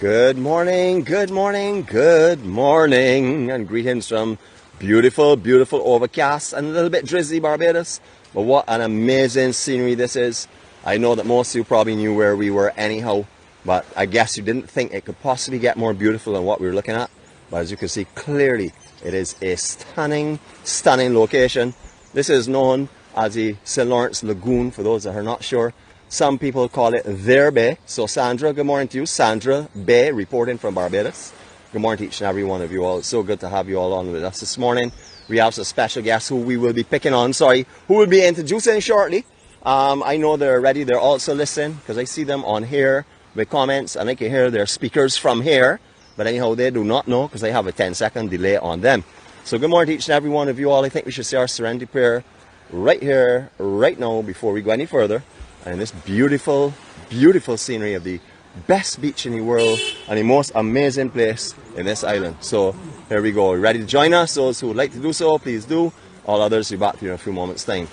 Good morning, good morning, good morning, and greetings from beautiful, beautiful overcast and a little bit drizzly Barbados. But what an amazing scenery this is. I know that most of you probably knew where we were anyhow, but I guess you didn't think it could possibly get more beautiful than what we were looking at. But as you can see clearly, it is a stunning, stunning location. This is known as the St. Lawrence Lagoon, for those that are not sure. Some people call it their bay. So Sandra, good morning to you. Sandra Bay, reporting from Barbados. Good morning to each and every one of you all. It's so good to have you all on with us this morning. We have some special guests who we will be picking on, who will be introducing shortly. I know they're ready. They're also listening because I see them on here with comments and I can hear their speakers from here. But anyhow, they do not know because I have a 10-second delay on them. So good morning to each and every one of you all. I think we should say our serenity prayer right here, right now, before we go any further. And this beautiful, beautiful scenery of the best beach in the world and the most amazing place in this island. So here we go. Ready to join us? Those who would like to do so, please do. All others will be back to you in a few moments' time.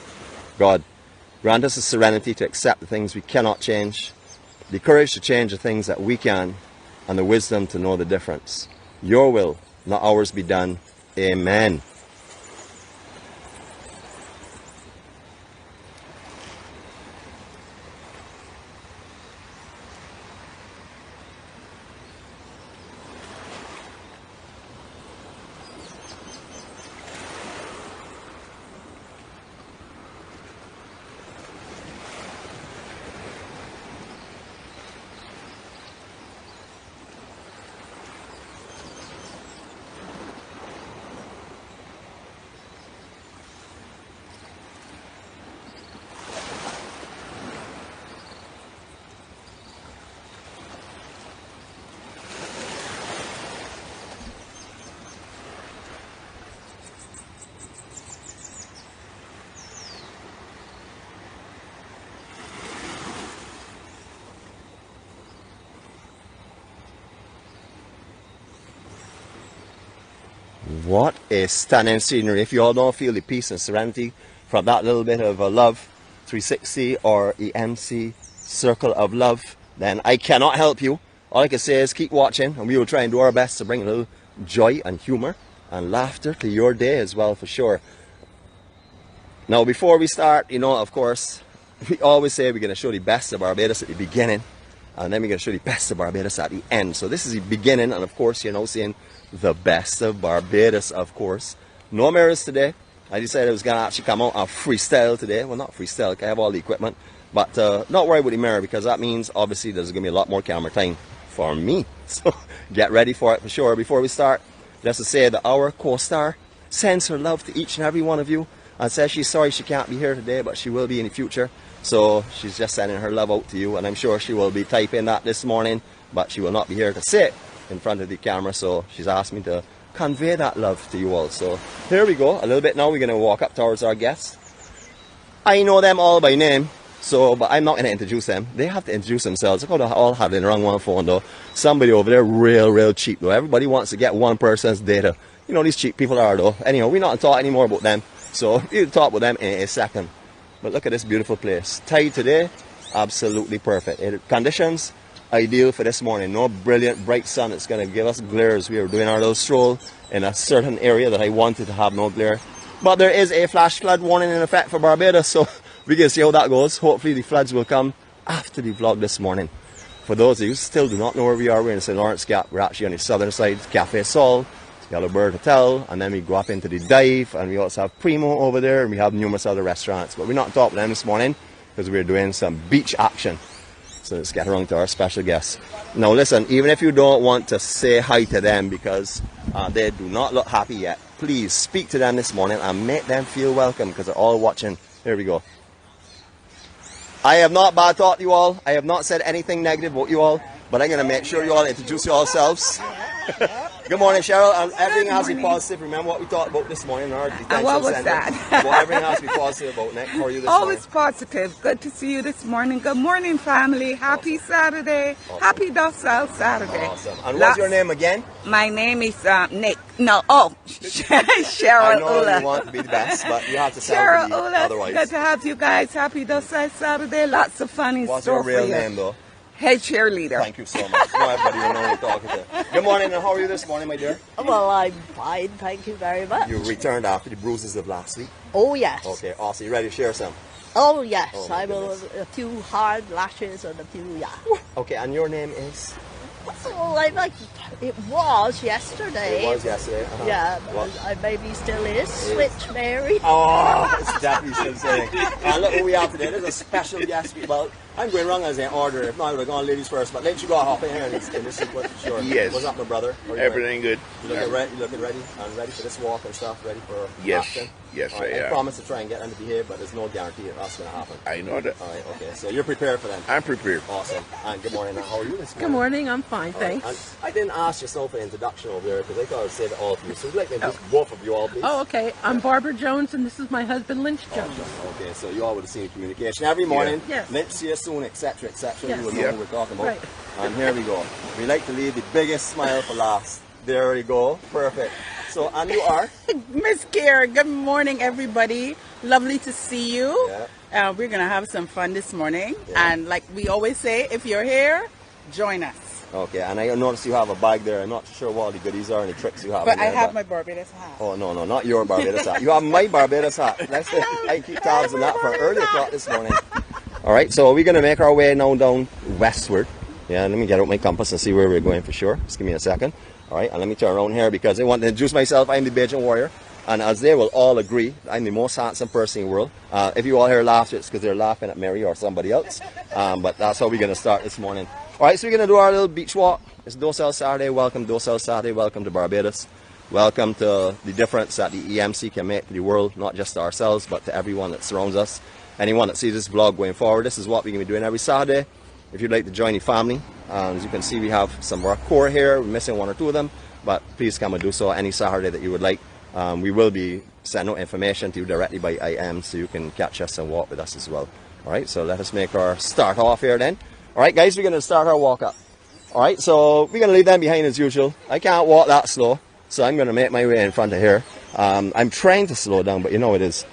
God, grant us the serenity to accept the things we cannot change, the courage to change the things that we can, and the wisdom to know the difference. Your will, not ours, be done. Amen. What a stunning scenery. If you all don't feel the peace and serenity from that little bit of a love 360 or EMC circle of love, then I cannot help you. All I can say is keep watching and we will try and do our best to bring a little joy and humor and laughter to your day as well, for sure. Now before we start, of course, we always say we're going to show the best of Barbados at the beginning and then we're going to show the best of Barbados at the end. So this is the beginning, and of course you're now seeing the best of Barbados, of course. No mirrors today. I decided I was going to actually come out and freestyle today. Well, not freestyle, I have all the equipment. But not worry about the mirror, because that means obviously there's going to be a lot more camera time for me. So get ready for it for sure. Before we start, just to say that our co-star sends her love to each and every one of you and says she's sorry she can't be here today, but she will be in the future. So she's just sending her love out to you, and I'm sure she will be typing that this morning, but she will not be here to say it in front of the camera. So she's asked me to convey that love to you all. So here we go. A little bit now, we're going to walk up towards our guests. I know them all by name, but I'm not going to introduce them. They have to introduce themselves. Look how they all have it wrong one phone though. Somebody over there real cheap though. Everybody wants to get one person's data. You know these cheap people are though. Anyhow, we're not talking anymore about them. So we'll talk about them in a second. But look at this beautiful place. Tide today, absolutely perfect. Conditions ideal for this morning. No brilliant bright sun. It's going to give us glares. We are doing our little stroll in a certain area that I wanted to have no glare. But there is a flash flood warning in effect for Barbados, so we can see how that goes. Hopefully the floods will come after the vlog this morning. For those of you who still do not know where we are, we're in St. Lawrence Gap. We're actually on the southern side, Cafe Sol, Yellow Bird Hotel, and then we go up into the dive, and we also have Primo over there, and we have numerous other restaurants. But we're not talking about them this morning because we're doing some beach action. So let's get around to our special guests. Now listen, even if you don't want to say hi to them because they do not look happy yet, please speak to them this morning and make them feel welcome because they're all watching. Here we go. I have not bad talked you all. I have not said anything negative about you all, but I'm going to make sure you all introduce yourselves. Good morning, Cheryl. Everything has to be positive. Remember what we talked about this morning in our detention what was center? that? Well, everything has to be positive about Nick. How are you this morning? Always positive. Good to see you this morning. Good morning, family. Happy Saturday. Awesome. Happy Docile Saturday. Awesome. And what's your name again? My name is Nick. No, Cheryl I know Ula. you want to be the best, but you have to Cheryl sound Ula. otherwise. Good to have you guys. Happy Docile Saturday. Lots of funny What's stuff your real for you. name, though? head cheerleader. Thank you so much. No, everybody will know what you're talking to. Good morning, and how are you this morning, my dear? Well, I'm fine, thank you very much. You returned after the bruises of last week. Oh, yes. Okay, awesome. You ready to share some? Oh, yes. Oh, my I'm a few hard lashes and a few, yeah. Okay, and your name is? Oh, it was yesterday. It was yesterday. Yeah, What? but I maybe still is. Switch Mary. Oh, it's definitely still saying. And look what we have today. There's a special guest. Well, I'm going wrong as an order. If not, I would have gone ladies first. But let you go hop in here and this is what sure. Yes. What's up, my brother? How are you Everything doing? good. You looking ready and ready for this walk and stuff? Ready for Yes. action? Yes, All right, I am. promise to try and get them to behave, but there's no guarantee that that's going to happen. I know that. All right, okay. So you're prepared for them. I'm prepared. Awesome. And good morning. How are you this morning? Good morning, I'm fine, All right, thanks. and I didn't ask yourself an introduction over there because I thought I'd say it all to you. So would you like to just both of you all, please? Oh, okay. I'm Barbara Jones, and this is my husband, Lynch Jones. Okay, so you all would have seen communication every morning. Yeah. Yes. Let's see you soon, etc., etc. Yes. You will know Yeah. what we're talking about. Right. And here we go. We like to leave the biggest smile for last. There we go. Perfect. So, and you are? Miss Kira, good morning, everybody. Lovely to see you. Yeah. We're going to have some fun this morning. Yeah. And like we always say, if you're here, join us. Okay, and I noticed you have a bag there. I'm not sure what all the goodies are and the tricks you have. But in I there, have my Barbados hat. Oh, no, not your Barbados hat. You have my Barbados hat. That's it. I keep tabs on that for early o'clock this morning. All right, so we're going to make our way now down westward. Yeah, let me get out my compass and see where we're going for sure. Just give me a second. All right, and let me turn around here because I want to introduce myself. I'm the Bajan Warrior. And as they will all agree, I'm the most handsome person in the world. If you all hear laughter, it's because they're laughing at Mary or somebody else. But that's how we're going to start this morning. All right, so we're going to do our little beach walk. It's Docile Saturday. Welcome, Docile Saturday. Welcome to Barbados. Welcome to the difference that the EMC can make to the world, not just to ourselves, but to everyone that surrounds us. Anyone that sees this vlog going forward, this is what we're going to be doing every Saturday. If you'd like to join the family, as you can see, we have some of our core here. We're missing one or two of them, but please come and do so any Saturday that you would like. We will be sending out information to you directly by IM so you can catch us and walk with us as well. All right, so let us make our start off here then. All right, guys, we're going to start our walk up. All right, so we're going to leave them behind as usual. I can't walk that slow, so I'm going to make my way in front of here. I'm trying to slow down, but you know it is.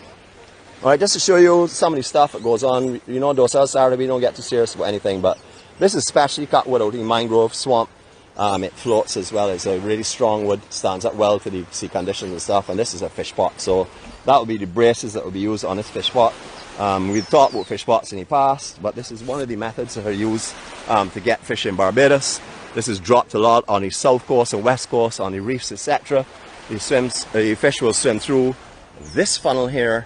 All right, just to show you some of the stuff that goes on. You know, Docile Saturday, we don't get too serious about anything, but this is specially cut wood out in mangrove swamp. It floats as well. It's a really strong wood, stands up well to the sea conditions and stuff. And this is a fish pot, so that will be the braces that will be used on this fish pot. We've talked about fish pots in the past, but this is one of the methods that are used to get fish in Barbados. This is dropped a lot on the south coast and west coast, on the reefs, etc. The fish will swim through this funnel here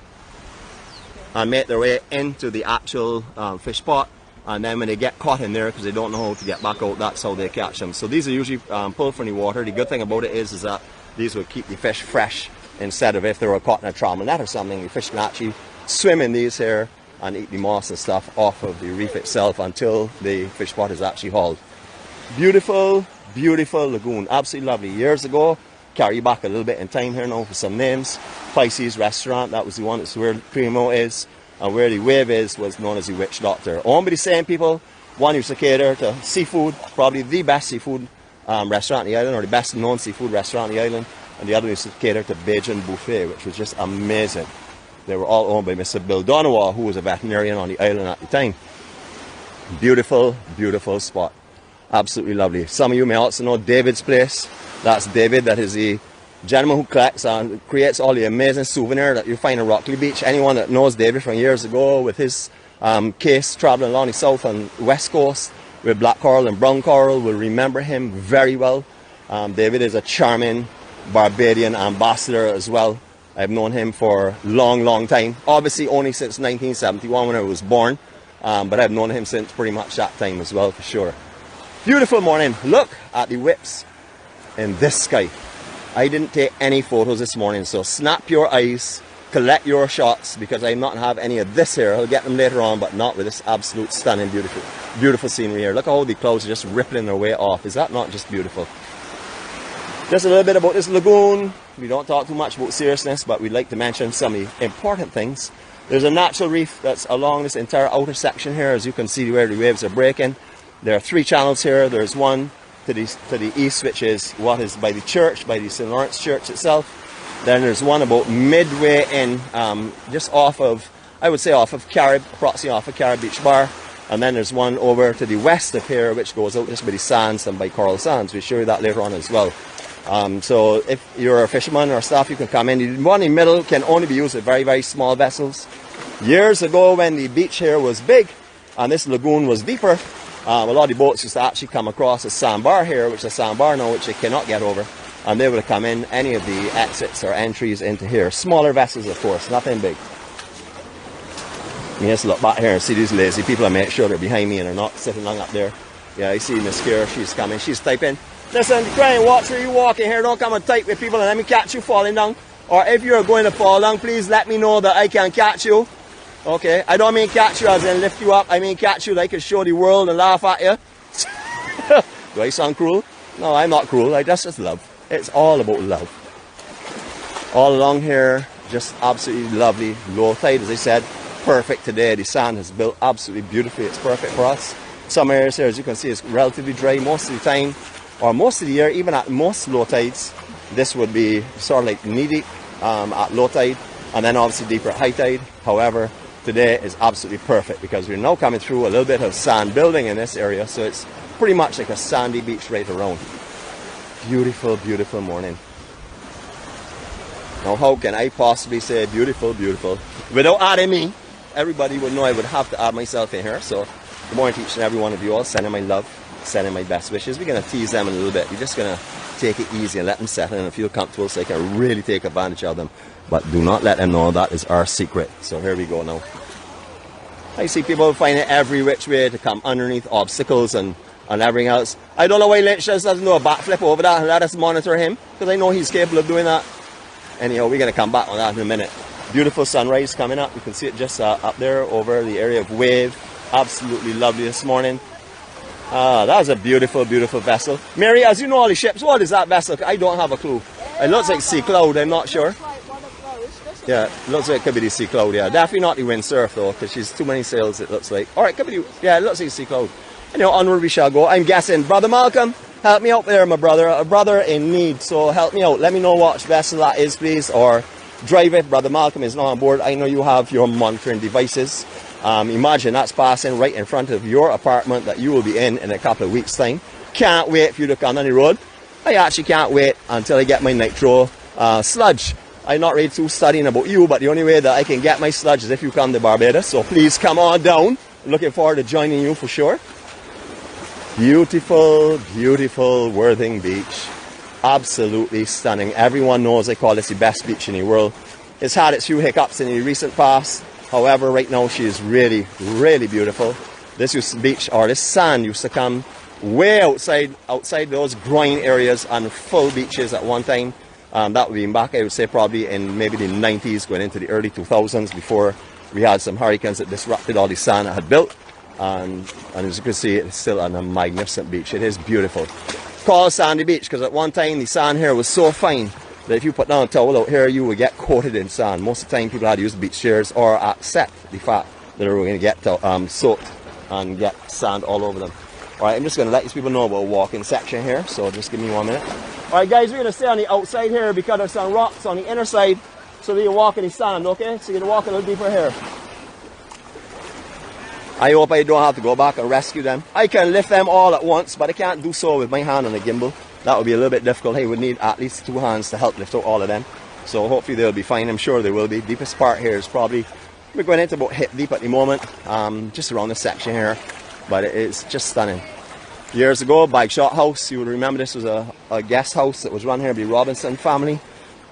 and make their way into the actual fish pot. And then when they get caught in there because they don't know how to get back out, that's how they catch them. So these are usually pulled from the water. The good thing about it is that these will keep the fish fresh instead of if they were caught in a trawl net or something. The fish can actually swim in these here and eat the moss and stuff off of the reef itself until the fish pot is actually hauled. Beautiful, beautiful lagoon. Absolutely lovely. Years ago, carry you back a little bit in time here now for some names. Pisces Restaurant, that was the one that's where Primo is. And where the wave is was known as the Witch Doctor. Owned by the same people. One used to cater to seafood, probably the best seafood restaurant on the island, or the best known seafood restaurant on the island. And the other used to cater to Bajan buffet, which was just amazing. They were all owned by Mr. Bill Donowa, who was a veterinarian on the island at the time. Beautiful, beautiful spot. Absolutely lovely. Some of you may also know David's place. That's David. That is the gentleman who collects and creates all the amazing souvenirs that you find in Rockley Beach. Anyone that knows David from years ago with his case traveling along the south and west coast with black coral and brown coral will remember him very well. David is a charming Barbadian ambassador as well. I've known him for a long, long time. Obviously only since 1971 when I was born, but I've known him since pretty much that time as well for sure. Beautiful morning. Look at the whips in this sky. I didn't take any photos this morning, so snap your eyes, collect your shots, because I'm not going to have any of this here. I'll get them later on, but not with this absolute stunning, beautiful, beautiful scenery here. Look how the clouds are just rippling their way off. Is that not just beautiful? Just a little bit about this lagoon. We don't talk too much about seriousness, but we'd like to mention some of the important things. There's a natural reef that's along this entire outer section here, as you can see where the waves are breaking. There are 3 channels here. There's one to the east, which is what is by the church, by the St. Lawrence Church itself. Then there's one about midway in, just off of, I would say off of Carib, approximately off of Carib Beach Bar. And then there's one over to the west of here, which goes out just by the sands and by coral sands. We'll show you that later on as well. So if you're a fisherman or stuff, you can come in. The one in the middle can only be used with very, very small vessels. Years ago, when the beach here was big and this lagoon was deeper, a lot of the boats used to actually come across a sandbar here, which is a sandbar now, which they cannot get over. And they would have come in any of the exits or entries into here. Smaller vessels, of course, nothing big. You just look back here and see these lazy people and make sure they're behind me and they're not sitting long up there. Yeah, I see Miss Kier, she's coming, she's typing. Listen, crying, watch where you walking here, don't come and type with people and let me catch you falling down. Or if you're going to fall down, please let me know that I can catch you. Okay, I don't mean catch you as in lift you up, I mean catch you like I can show the world and laugh at you. Do I sound cruel? No, I'm not cruel, that's just love. It's all about love. All along here, just absolutely lovely. Low tide, as I said, perfect today. The sand has built absolutely beautifully. It's perfect for us. Some areas here, as you can see, is relatively dry most of the time, or most of the year, even at most low tides. This would be sort of like knee deep at low tide, and then obviously deeper at high tide. However, today is absolutely perfect because we're now coming through a little bit of sand building in this area, so it's pretty much like a sandy beach right around. Beautiful, beautiful morning. Now, how can I possibly say beautiful, beautiful without adding me? Everybody would know I would have to add myself in here. So, good morning to each and every one of you all. Sending my love, sending my best wishes. We're going to tease them a little bit. We're just going to take it easy and let them settle in and feel comfortable so I can really take advantage of them. But do not let them know that is our secret. So, here we go now. I see people finding every which way to come underneath obstacles and everything else. I don't know why Lynch just doesn't do a backflip over that and let us monitor him, because I know he's capable of doing that. Anyhow, we're going to come back on that in a minute. Beautiful sunrise coming up. You can see it just up there over the area of Wave. Absolutely lovely this morning. That was a beautiful, beautiful vessel. Mary, as you know all the ships, what is that vessel? I don't have a clue. It looks like Sea Cloud, I'm not sure. Yeah, it looks like it could be the Sea Cloud, yeah. Definitely not the Windsurf though, because she's too many sails, it looks like. Alright, could be the, yeah, it looks like Sea Cloud. Anyhow, onward we shall go. I'm guessing, Brother Malcolm, help me out there, my brother. A brother in need, so help me out. Let me know what vessel that is, please, or drive it. Brother Malcolm is not on board. I know you have your monitoring devices. Imagine that's passing right in front of your apartment that you will be in a couple of weeks' time. Can't wait for you to come on the road. I actually can't wait until I get my nitro sludge. I'm not really too studying about you, but the only way that I can get my sludge is if you come to Barbados. So please come on down. Looking forward to joining you for sure. Beautiful, beautiful Worthing Beach. Absolutely stunning. Everyone knows I call this the best beach in the world. It's had its few hiccups in the recent past. However, right now she is really, really beautiful. This beach, or this sand, used to come way outside those groin areas and full beaches at one time. That would be back, I would say, probably in maybe the 90s, going into the early 2000s, before we had some hurricanes that disrupted all the sand I had built. And as you can see, it's still a magnificent beach. It is beautiful. Called Sandy Beach because at one time the sand here was so fine that if you put down a towel out here, you would get coated in sand. Most of the time people had to use beach chairs or accept the fact that they were going to get soaked and get sand all over them. Alright, I'm just going to let these people know about a walking section here, so just give me 1 minute. Alright guys, we're going to stay on the outside here because there's some rocks on the inner side so that you walk in the sand, okay? So you're going to walk a little deeper here. I hope I don't have to go back and rescue them. I can lift them all at once, but I can't do so with my hand on the gimbal. That would be a little bit difficult. I would need at least 2 hands to help lift out all of them. So hopefully they'll be fine. I'm sure they will be. Deepest part here is probably, we're going into about hip deep at the moment, just around this section here. But it's just stunning. Years ago, Bag Shot House, you would remember this was a guest house that was run here by the Robinson family.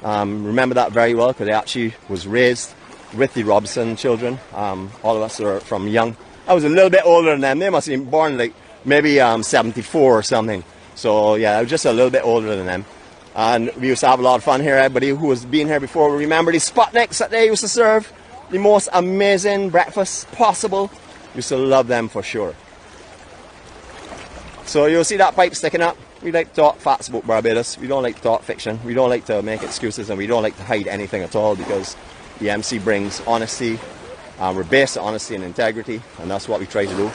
Remember that very well because it actually was raised with the Robinson children. All of us are from young. I was a little bit older than them. They must have been born like maybe 74 or something. So yeah, I was just a little bit older than them. And we used to have a lot of fun here. Everybody who has been here before will remember the Sputniks that they used to serve. The most amazing breakfast possible. Used to love them for sure. So you'll see that pipe sticking up. We like to talk facts about Barbados. We don't like to talk fiction. We don't like to make excuses, and we don't like to hide anything at all, because the MC brings honesty. We're based on honesty and integrity, and that's what we try to do.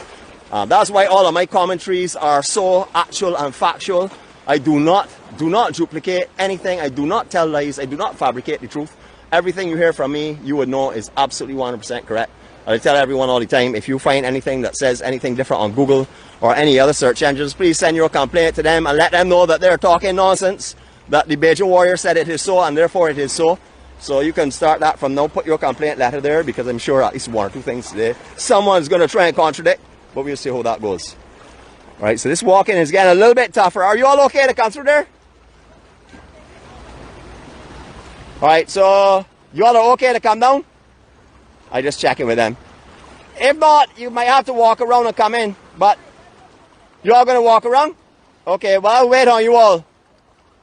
That's why all of my commentaries are so actual and factual. I do not duplicate anything. I do not tell lies. I do not fabricate the truth. Everything you hear from me, you would know is absolutely 100% correct. I tell everyone all the time, if you find anything that says anything different on Google or any other search engines, please send your complaint to them and let them know that they're talking nonsense, that the Beijing Warrior said it is so and therefore it is so. So you can start that from now, put your complaint letter there, because I'm sure at least one or two things today someone's going to try and contradict, but we'll see how that goes. Alright, so this walking is getting a little bit tougher. Are you all okay to come through there? Alright, so you all are okay to come down? I just checking with them. If not, you might have to walk around and come in. But you all going to walk around? Okay, well, I'll wait on you all.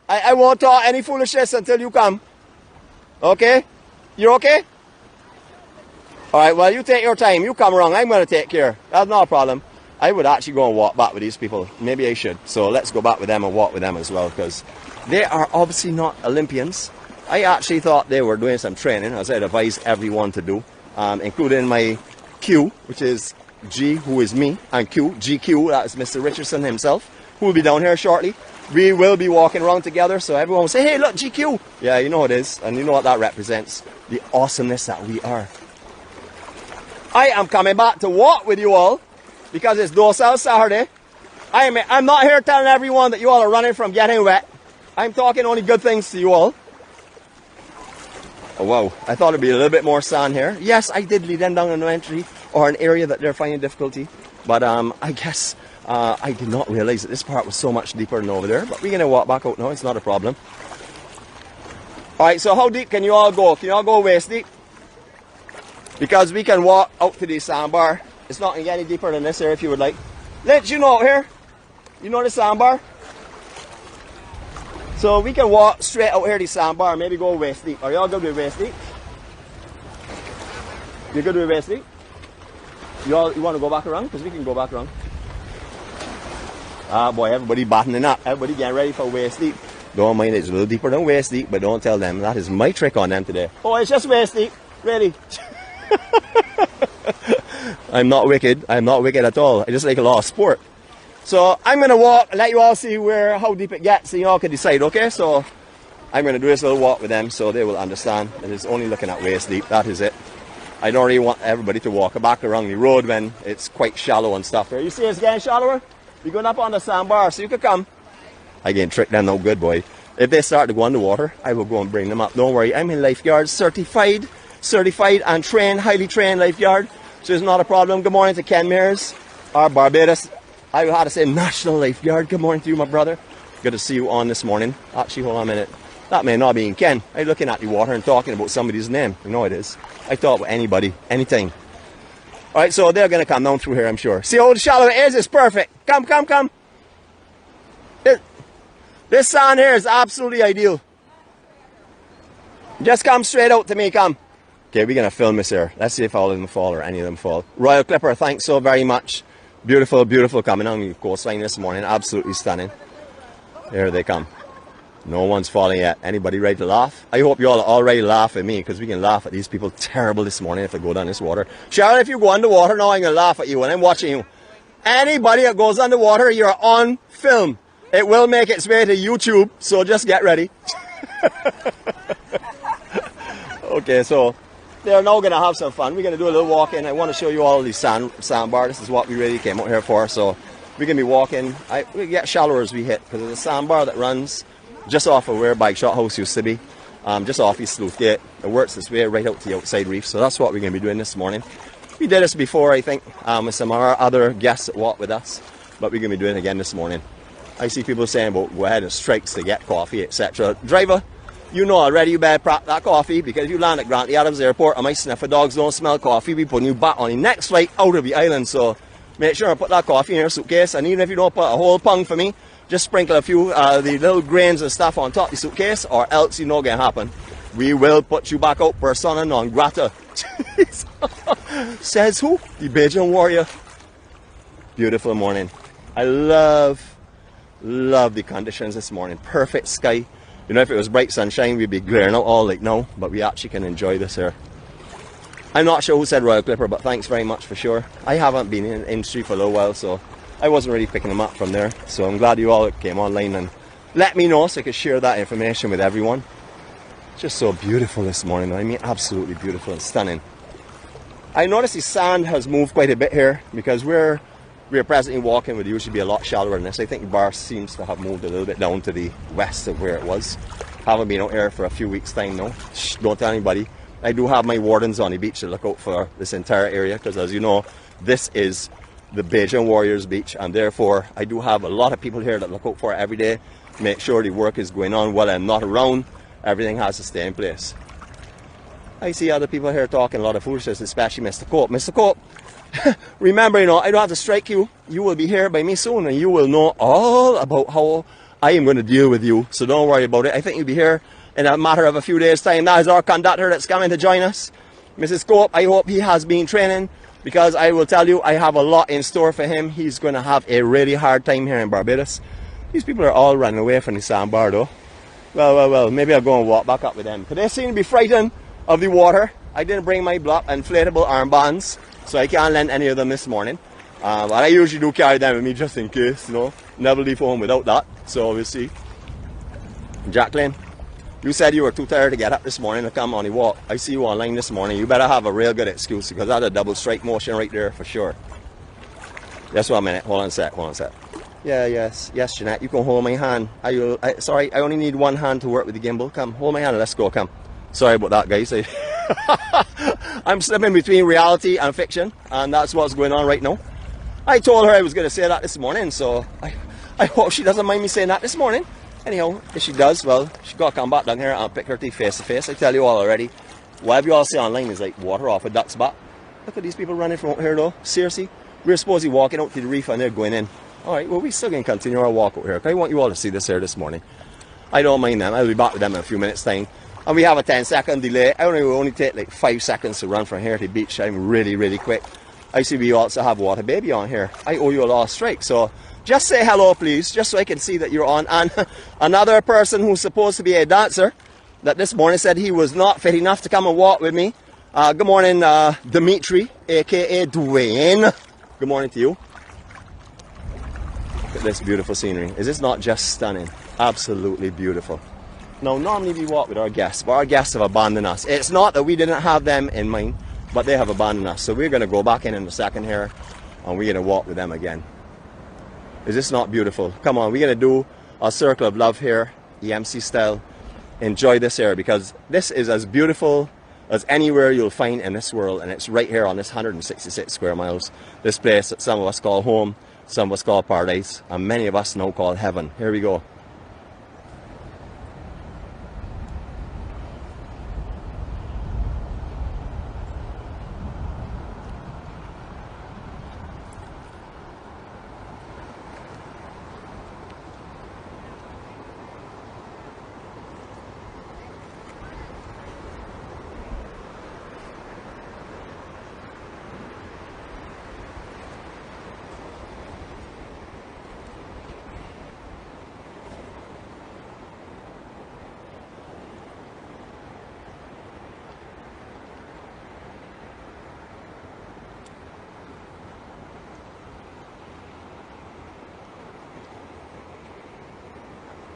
I won't talk any foolishness until you come. Okay? You okay? Alright, well, you take your time. You come around. I'm going to take care. That's not a problem. I would actually go and walk back with these people. Maybe I should. So let's go back with them and walk with them as well, because they are obviously not Olympians. I actually thought they were doing some training, as I'd advise everyone to do. Including my Q, which is G, who is me, and Q, GQ, that is Mr. Richardson himself, who will be down here shortly. We will be walking around together, so everyone will say, hey, look, GQ. Yeah, you know what it is, and you know what that represents, the awesomeness that we are. I am coming back to walk with you all, because it's Docile Saturday. I'm not here telling everyone that you all are running from getting wet. I'm talking only good things to you all. Oh, wow, I thought it'd be a little bit more sand here. Yes, I did lead them down an entry or an area that they're finding difficulty. But I guess I did not realize that this part was so much deeper than over there. But we're going to walk back out now. It's not a problem. All right, so how deep can you all go? Can you all go waist deep? Because we can walk out to the sandbar. It's not going to get any deeper than this here if you would like. Lynch, you know out here? You know the sandbar? So we can walk straight out here to the sandbar, maybe go waist deep. Are y'all good with waist deep? You good with waist deep? You want to go back around? Because we can go back around. Ah boy, everybody battening up. Everybody getting ready for waist deep. Don't mind, it's a little deeper than waist deep, but don't tell them. That is my trick on them today. Oh, it's just waist deep. Really? I'm not wicked. I'm not wicked at all. I just like a lot of sport. So I'm going to walk and let you all see how deep it gets, so you all can decide, okay? So I'm going to do this little walk with them so they will understand that it's only looking at waist deep. That is it. I don't really want everybody to walk back around the road when it's quite shallow and stuff. You see it's getting shallower? We're going up on the sandbar, so you can come. I get tricked them no good, boy. If they start to go underwater, I will go and bring them up. Don't worry, I'm in lifeguard, certified and trained, highly trained lifeguard. So it's not a problem. Good morning to Ken Mears, our Barbados. I had to say national lifeguard. Good morning to you, my brother. Good to see you on this morning. Actually, hold on a minute. That may not be Ken. I'm looking at the water and talking about somebody's name. You know it is. I talk about anybody, anything. Alright, so they're going to come down through here, I'm sure. See how shallow it is? It's perfect. Come, come, come. This sand here is absolutely ideal. Just come straight out to me, come. Okay, we're going to film this here. Let's see if all of them fall or any of them fall. Royal Clipper, thanks so very much. Beautiful, beautiful coming on the coastline this morning. Absolutely stunning. Here they come. No one's falling yet. Anybody ready to laugh? I hope you all already laugh at me, because we can laugh at these people terrible this morning if they go down this water. Sharon, if you go underwater now, I'm going to laugh at you and I'm watching you. Anybody that goes underwater, you're on film. It will make its way to YouTube, so just get ready. Okay, so they're now going to have some fun. We're going to do a little walk in. I want to show you all the sandbar. This is what we really came out here for. So we're going to be walking. We get shallower as we hit, because there's a sandbar that runs just off of where Bike Shot House used to be, just off East Sleuth Gate. It works this way right out to the outside reef. So that's what we're going to be doing this morning. We did this before, I think, with some of our other guests that walk with us, but we're going to be doing it again this morning. I see people saying about go ahead and strikes to get coffee, etc. Driver, you know already, you better prep that coffee, because if you land at Grantley Adams Airport and my sniffer dogs don't smell coffee, we putting you back on the next flight out of the island. So make sure I put that coffee in your suitcase, and even if you don't put a whole pung for me, just sprinkle a few the little grains and stuff on top of the suitcase, or else you know what's going to happen. We will put you back out persona non grata. Says who? The Beijing Warrior. Beautiful morning. I love the conditions this morning. Perfect sky. You know, if it was bright sunshine, we'd be glaring out all like now, but we actually can enjoy this here. I'm not sure who said Royal Clipper, but thanks very much for sure. I haven't been in the industry for a little while, so I wasn't really picking them up from there. So I'm glad you all came online and let me know so I could share that information with everyone. Just so beautiful this morning, I mean absolutely beautiful and stunning. I noticed the sand has moved quite a bit here because we're presently walking would usually be a lot shallower than this. I think the bar seems to have moved a little bit down to the west of where it was. Haven't been out here for a few weeks time now. Shh, don't tell anybody. I do have my wardens on the beach to look out for this entire area because, as you know, this is the Bajan Warriors Beach, and therefore I do have a lot of people here that look out for it every day. Make sure the work is going on while I'm not around. Everything has to stay in place. I see other people here talking a lot of foolishness, especially Mr. Cope. Mr. Cope, remember, you know, I don't have to strike you. You will be here by me soon, and you will know all about how I am going to deal with you. So don't worry about it. I think you'll be here in a matter of a few days' time. That is our conductor that's coming to join us. Mrs. Cope, I hope he has been training, because I will tell you, I have a lot in store for him. He's going to have a really hard time here in Barbados. These people are all running away from the sandbar, though. Well, maybe I'll go and walk back up with them. Because they seem to be frightened of the water. I didn't bring my inflatable armbands, so I can't lend any of them this morning. But I usually do carry them with me just in case, you know. Never leave home without that. So we'll see. Jacqueline, you said you were too tired to get up this morning to come on the walk. I see you online this morning. You better have a real good excuse, because that's a double strike motion right there for sure. Just 1 minute. Hold on a sec. Yes, Jeanette, you can hold my hand. Sorry, I only need one hand to work with the gimbal. Come, hold my hand and let's go, come. Sorry about that, guys. I'm slipping between reality and fiction, and that's what's going on right now. I told her I was going to say that this morning, so I hope she doesn't mind me saying that this morning. Anyhow, if she does, well, she got to come back down here and pick her teeth face to face. I tell you all already, whatever you all see online is like water off a duck's butt. Look at these people running from out here, though. Seriously, we're supposed to be walking out to the reef and they're going in. Alright, well, we're still going to continue our walk out here. I want you all to see this here this morning. I don't mind them. I'll be back with them in a few minutes' time. And we have a 10-second delay. I only take like 5 seconds to run from here to the beach. I'm really, really quick. I see we also have Water Baby on here. I owe you a lost strike. So just say hello, please, just so I can see that you're on. And another person who's supposed to be a dancer that this morning said he was not fit enough to come and walk with me. Good morning, Dimitri, a.k.a. Dwayne. Good morning to you. Look at this beautiful scenery. Is this not just stunning? Absolutely beautiful. Now, normally we walk with our guests, but our guests have abandoned us. It's not that we didn't have them in mind, but they have abandoned us. So we're going to go back in a second here, and we're going to walk with them again. Is this not beautiful? Come on, we're going to do a circle of love here, EMC style. Enjoy this here, because this is as beautiful as anywhere you'll find in this world, and it's right here on this 166 square miles. This place that some of us call home, some of us call paradise, and many of us now call heaven. Here we go.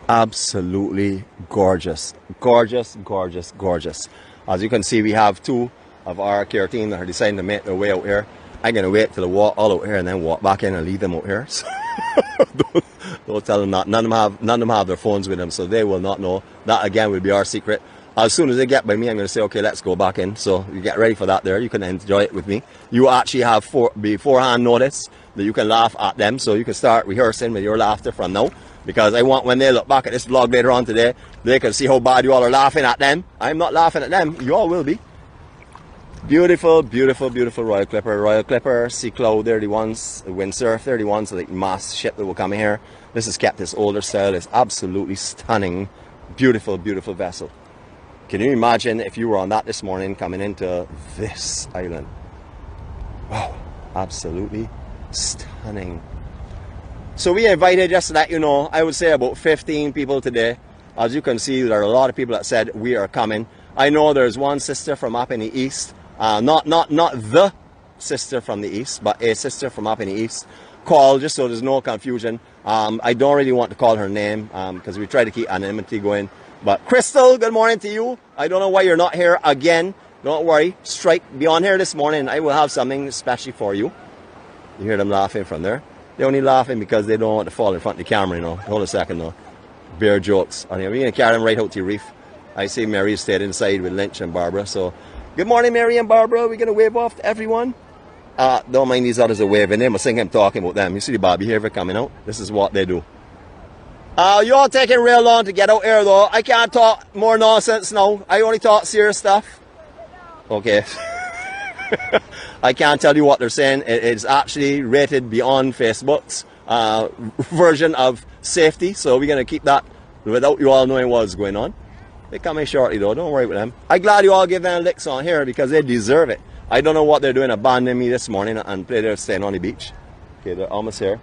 Absolutely gorgeous. Gorgeous. As you can see, we have 2 of our care team that are deciding to make their way out here. I'm going to wait till they walk all out here and then walk back in and leave them out here. So don't tell them that. None of them have their phones with them, so they will not know. That again will be our secret. As soon as they get by me, I'm going to say, okay, let's go back in. So you get ready for that there. You can enjoy it with me. You actually have beforehand notice that you can laugh at them, so you can start rehearsing with your laughter from now. Because I want, when they look back at this vlog later on today, they can see how bad you all are laughing at them. I'm not laughing at them. You all will be. Beautiful Royal Clipper, Sea Cloud, they're the ones. The Windsurf, they're the ones, like mass ship that will come in here. This has kept this older style. It's absolutely stunning. Beautiful vessel. Can you imagine if you were on that this morning coming into this island? Wow, absolutely stunning. So we invited, just to let you know, I would say about 15 people today. As you can see, there are a lot of people that said we are coming. I know there's one sister from up in the east, not the sister from the east, but a sister from up in the east called, just so there's no confusion. I don't really want to call her name because we try to keep anonymity going. But Crystal, good morning to you. I don't know why you're not here again. Don't worry. Strike. Be on here this morning. I will have something especially for you. You hear them laughing from there. They're only laughing because they don't want to fall in front of the camera, you know. Hold a second, though. Bear jokes. And we're going to carry them right out to the reef. I see Mary stayed inside with Lynch and Barbara. So, good morning, Mary and Barbara. We're going to wave off to everyone. Don't mind these others are waving. They must think I'm talking about them. You see the Bobby here coming out? This is what they do. You all taking real long to get out here, though. I can't talk more nonsense now. I only talk serious stuff. Okay. I can't tell you what they're saying. It's actually rated beyond Facebook's version of safety. So we're going to keep that without you all knowing what's going on. They're coming shortly, though. Don't worry about them. I'm glad you all give them licks on here because they deserve it. I don't know what they're doing abandoning me this morning and they're staying on the beach. Okay, they're almost here.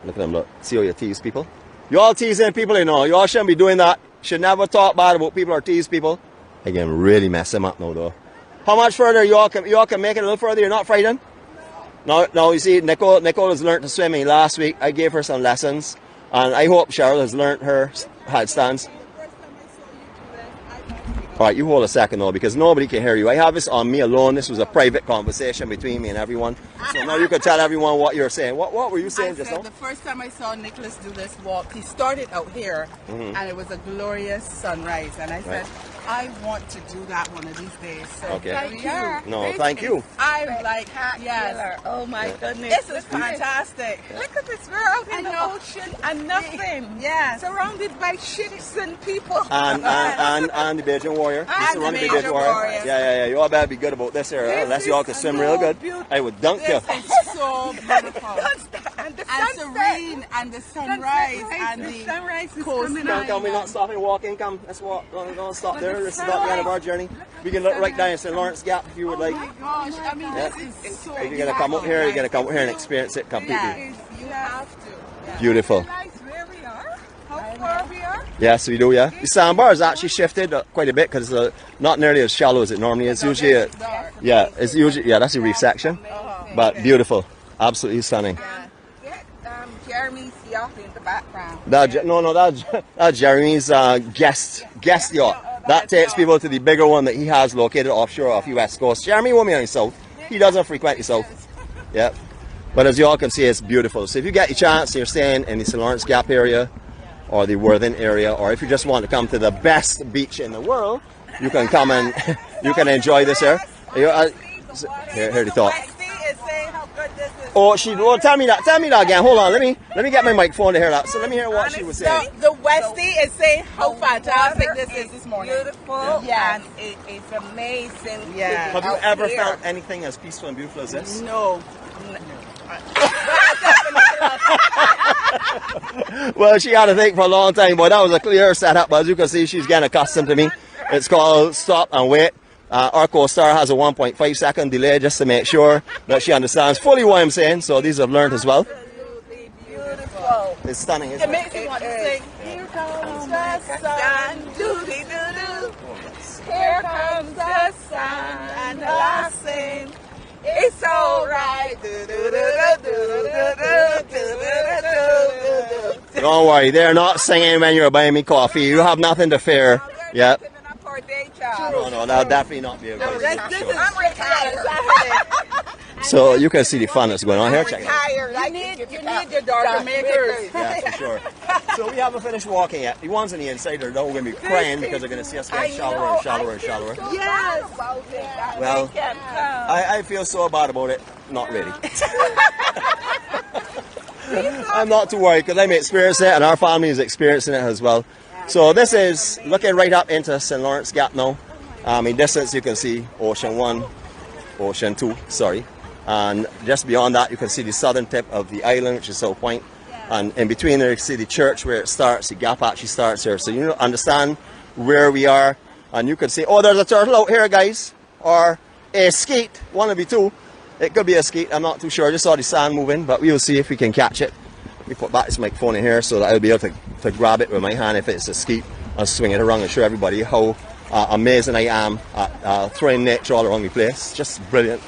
Look at them, look. See how you tease people? You all teasing people, you know. You all shouldn't be doing that. Should never talk bad about people or tease people. I can really mess them up now, though. How much further you all can make it a little further? You're not frightened? No, you see, Nicole has learned to swimming last week. I gave her some lessons. And I hope Cheryl has learned her handstands. Alright, you hold a second though, because nobody can hear you. I have this on me alone. This was a private conversation between me and everyone. So now you can tell everyone what you're saying. What were you saying just now? The first time I saw Nicholas do this walk, he started out here, and it was a glorious sunrise. And I said, I want to do that one of these days. So Okay. thank you. No, thank you. I'm like, yes. Oh my goodness. This is fantastic. Look at this. We're out in the ocean and nothing. Yes. Surrounded by ships and people. And the Beijing Warrior. And the Beijing Warrior. Yeah. You all better be good about this here. Unless you all can swim real good. I would dunk you. This is so beautiful. And the And sunset. serene, and the sunrise, and the sunrise is coast. coming Can we not stop and walk in? Come, let's walk. Don't stop there. This is not the end of our journey. We can look right down St. Lawrence Gap if you would like. Oh my gosh, I mean, this is so If you're gonna come up here, you're gonna come up here and experience it completely. Yeah, you have to. Yeah. Beautiful. Where we are? How far we are? Yes, we do. Yeah, the sandbar has actually shifted quite a bit because it's not nearly as shallow as it normally is. Usually, it's usually that's a reef section, but beautiful, absolutely stunning. Get Jeremy's yacht in the background. That's Jeremy's guest yacht. That takes people to the bigger one that he has located offshore off the west coast. Jeremy won't be on the south. He doesn't frequent the south. Yeah. But as you all can see, it's beautiful. So if you get a chance, you're staying in the St. Lawrence Gap area or the Worthing area, or if you just want to come to the best beach in the world, you can come and you can enjoy this here. Here the talk. Oh, tell me that again. Hold on, let me get my microphone to hear that. So let me hear what she was saying. The Westie is saying how fantastic this is this morning. Beautiful, Yes. and it's amazing. Yeah. Have you ever felt anything as peaceful and beautiful as this? No. Well, she had to think for a long time, but that was a clear setup. But as you can see, she's getting accustomed to me. It's called stop and wait. Our co-star has a 1.5 second delay just to make sure that she understands fully what I'm saying. So these have learned as well. Absolutely beautiful. It's stunning, isn't It it? makes me want to sing. Here comes the sun. Doo-dee-doo-doo. Here comes the sun. And the last thing. It's alright. Don't worry, they're not singing when you're buying me coffee. You have nothing to fear. Yep. No, that'll definitely not be a good thing. I'm retired. So you can see the fun that's going on here. Check it out. Retired. You need your darker makers. Yeah, for sure. So we haven't finished walking yet. The ones on the inside are going to be crying because they're going to see us getting shallower and shallower and shallower. Yes. Well, I feel so bad about it. Not really. I'm not too worried because I'm experiencing it and our family is experiencing it as well. So this is looking right up into St. Lawrence Gap now. In distance you can see Ocean 2, sorry. And just beyond that you can see the southern tip of the island, which is South Point. And in between there you can see the church where it starts. The gap actually starts here. So you understand where we are. And you can see, oh, there's a turtle out here, guys. Or a skeet, one of the two. It could be a skeet, I'm not too sure. I just saw the sand moving, but we will see if we can catch it. Let me put back this microphone in here so that I'll be able to grab it with my hand if it's a skeet and swing it around and show everybody how amazing I am at throwing nature all around the place. Just brilliant.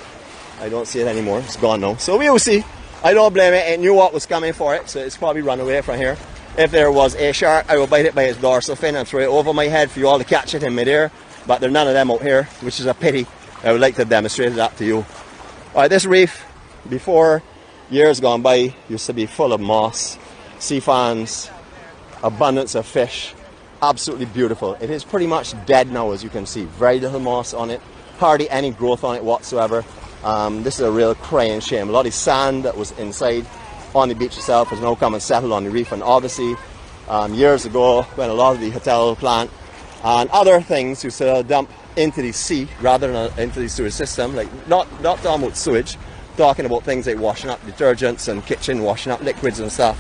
I don't see it anymore. It's gone now. So we will see. I don't blame it. It knew what was coming for it, so it's probably run away from here. If there was a shark, I will bite it by its dorsal fin and throw it over my head for you all to catch it in midair. but there are none of them out here, which is a pity. I would like to demonstrate that to you. All right, this reef, before years gone by, used to be full of moss, sea fans, abundance of fish, absolutely beautiful. It is pretty much dead now, as you can see. Very little moss on it, hardly any growth on it whatsoever. This is a real crying shame. A lot of sand that was inside on the beach itself has now come and settled on the reef, and obviously years ago, when a lot of the hotel plant and other things used to dump into the sea rather than into the sewage system, like not talking about sewage, talking about things like washing up detergents and kitchen washing up liquids and stuff,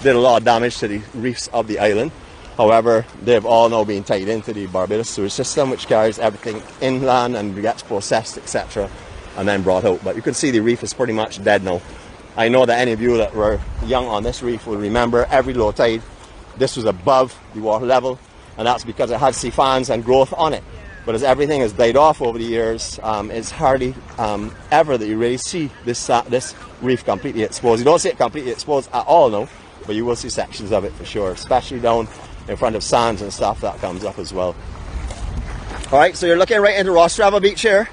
did a lot of damage to the reefs of the island. However, they've all now been tied into the Barbados sewage system, which carries everything inland and gets processed, etc., and then brought out. But you can see the reef is pretty much dead now. I know that any of you that were young on this reef will remember every low tide, this was above the water level, and that's because it had sea fans and growth on it. But as everything has died off over the years, it's hardly ever that you really see this reef completely exposed. You don't see it completely exposed at all now, but you will see sections of it for sure, especially down in front of sands and stuff that comes up as well. Alright, so you're looking right into Rostrava Beach here,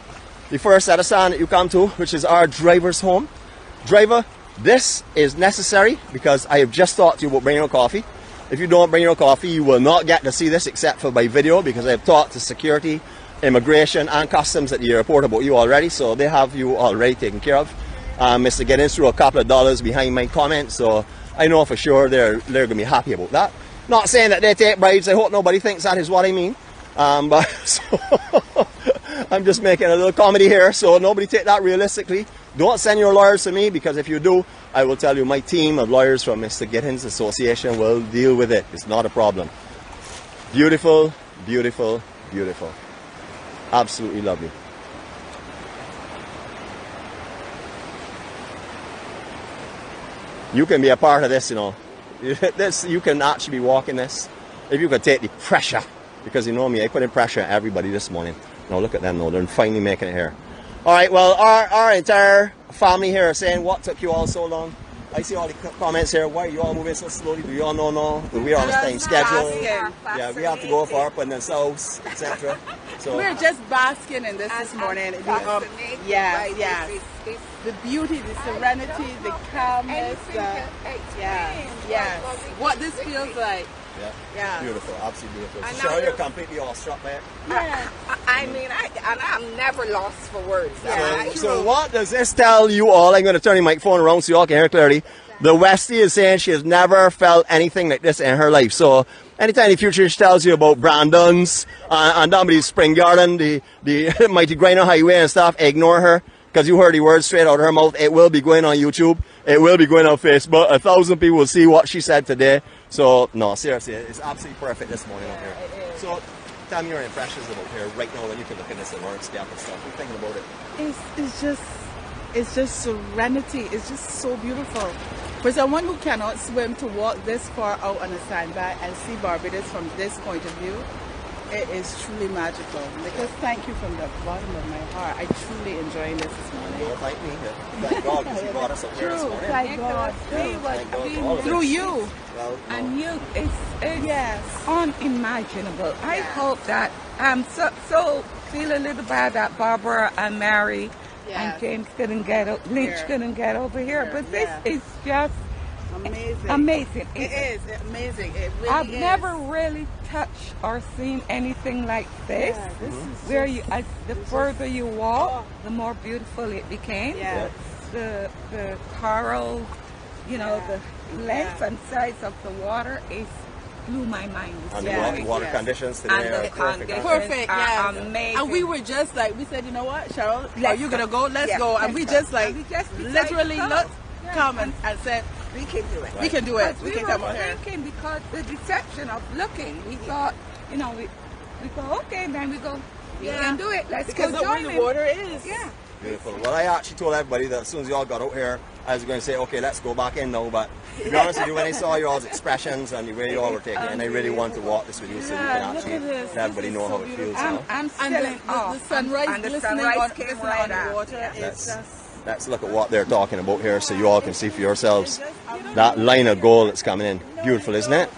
the first set of sand that you come to, which is our driver's home. Driver, this is necessary because I have just talked to you about bringing your coffee. If you don't bring your coffee, you will not get to see this except for by video, because I have talked to security, immigration and customs at the airport about you already, so they have you already taken care of. Mr. Giddens threw a couple of dollars behind my comment, so I know for sure they're going to be happy about that. Not saying that they take bribes, I hope nobody thinks that is what I mean. But so I'm just making a little comedy here, so nobody take that realistically. Don't send your lawyers to me, because if you do, I will tell you my team of lawyers from Mr. Giddens Association will deal with it. It's not a problem. Beautiful, beautiful, beautiful. Absolutely lovely. You can be a part of this, you know. You can actually be walking this. If you could take the pressure, because you know me, I put in pressure on everybody this morning. Now look at them now, they're finally making it here. Alright, well, our entire family here are saying, what took you all so long? I see all the comments here, why are you all moving so slowly? Do you all know we're on the same schedule? Yeah, we have to go for up in the south, etc. So we're just basking in this morning. Yes. The beauty, the serenity, the calmness. Yes. What this feels like. Yeah. Beautiful, absolutely beautiful. So Cheryl, you're completely awestruck by it. Yeah. I'm never lost for words. So what does this tell you all? I'm going to turn the microphone around so you all can hear clearly. The Westie is saying she has never felt anything like this in her life. So anytime in the future she tells you about Brandon's and down by the Spring Garden, the Mighty Griner Highway and stuff, ignore her. Because you heard the words straight out of her mouth. It will be going on YouTube. It will be going on Facebook. 1,000 people will see what she said today. So, no, seriously, it's absolutely perfect this morning out here. So, tell me your impressions about here right now when you can look at this and landscape and stuff. What are you thinking about it? It's just serenity. It's just so beautiful. For someone who cannot swim, to walk this far out on a sandbar and see Barbados from this point of view, it is truly magical. Because thank you from the bottom of my heart. I truly enjoying this morning. Well, thank me. Thank God because you brought us up here this morning. Thank God. Through you. Well, no. And you, it's unimaginable. I hope that so feel a little bad that Barbara and Mary and James couldn't get Lynch couldn't get over here, but this is just amazing. It is amazing. It really I've is. never really touched or seen anything like this. Yeah, this is where you, as the further you walk, the more beautiful it became. Yes. The coral, the length and size of the water blew my mind. And the water conditions today And are the perfect. Perfect, are yes. amazing. And we were just like, we said, you know what, Cheryl, are Let's you going to go. go? Let's Yeah, go. And let's we go. just like, And we just decided literally to go. looked, Yeah. come and said, We can do it. we can do it. We We can were come out here. thinking because the deception of looking, we thought, we go, okay, then we go, we can do it. Let's Because go of where join the him. water is. Yeah. Beautiful. Well, I actually told everybody that as soon as you all got out here, I was going to say, okay, let's go back in now. But to be honest with you, when I saw your all's expressions and the way you all were taking it, and I really want to walk this with you so you can look actually at this. let everybody know how it feels. I'm still And in awe. the sunrise And the glistening sunrise on, came glistening right on the out. water Yeah. is just... Let's look at what they're talking about here so you all can see for yourselves. That line of gold that's coming in. Beautiful, isn't it?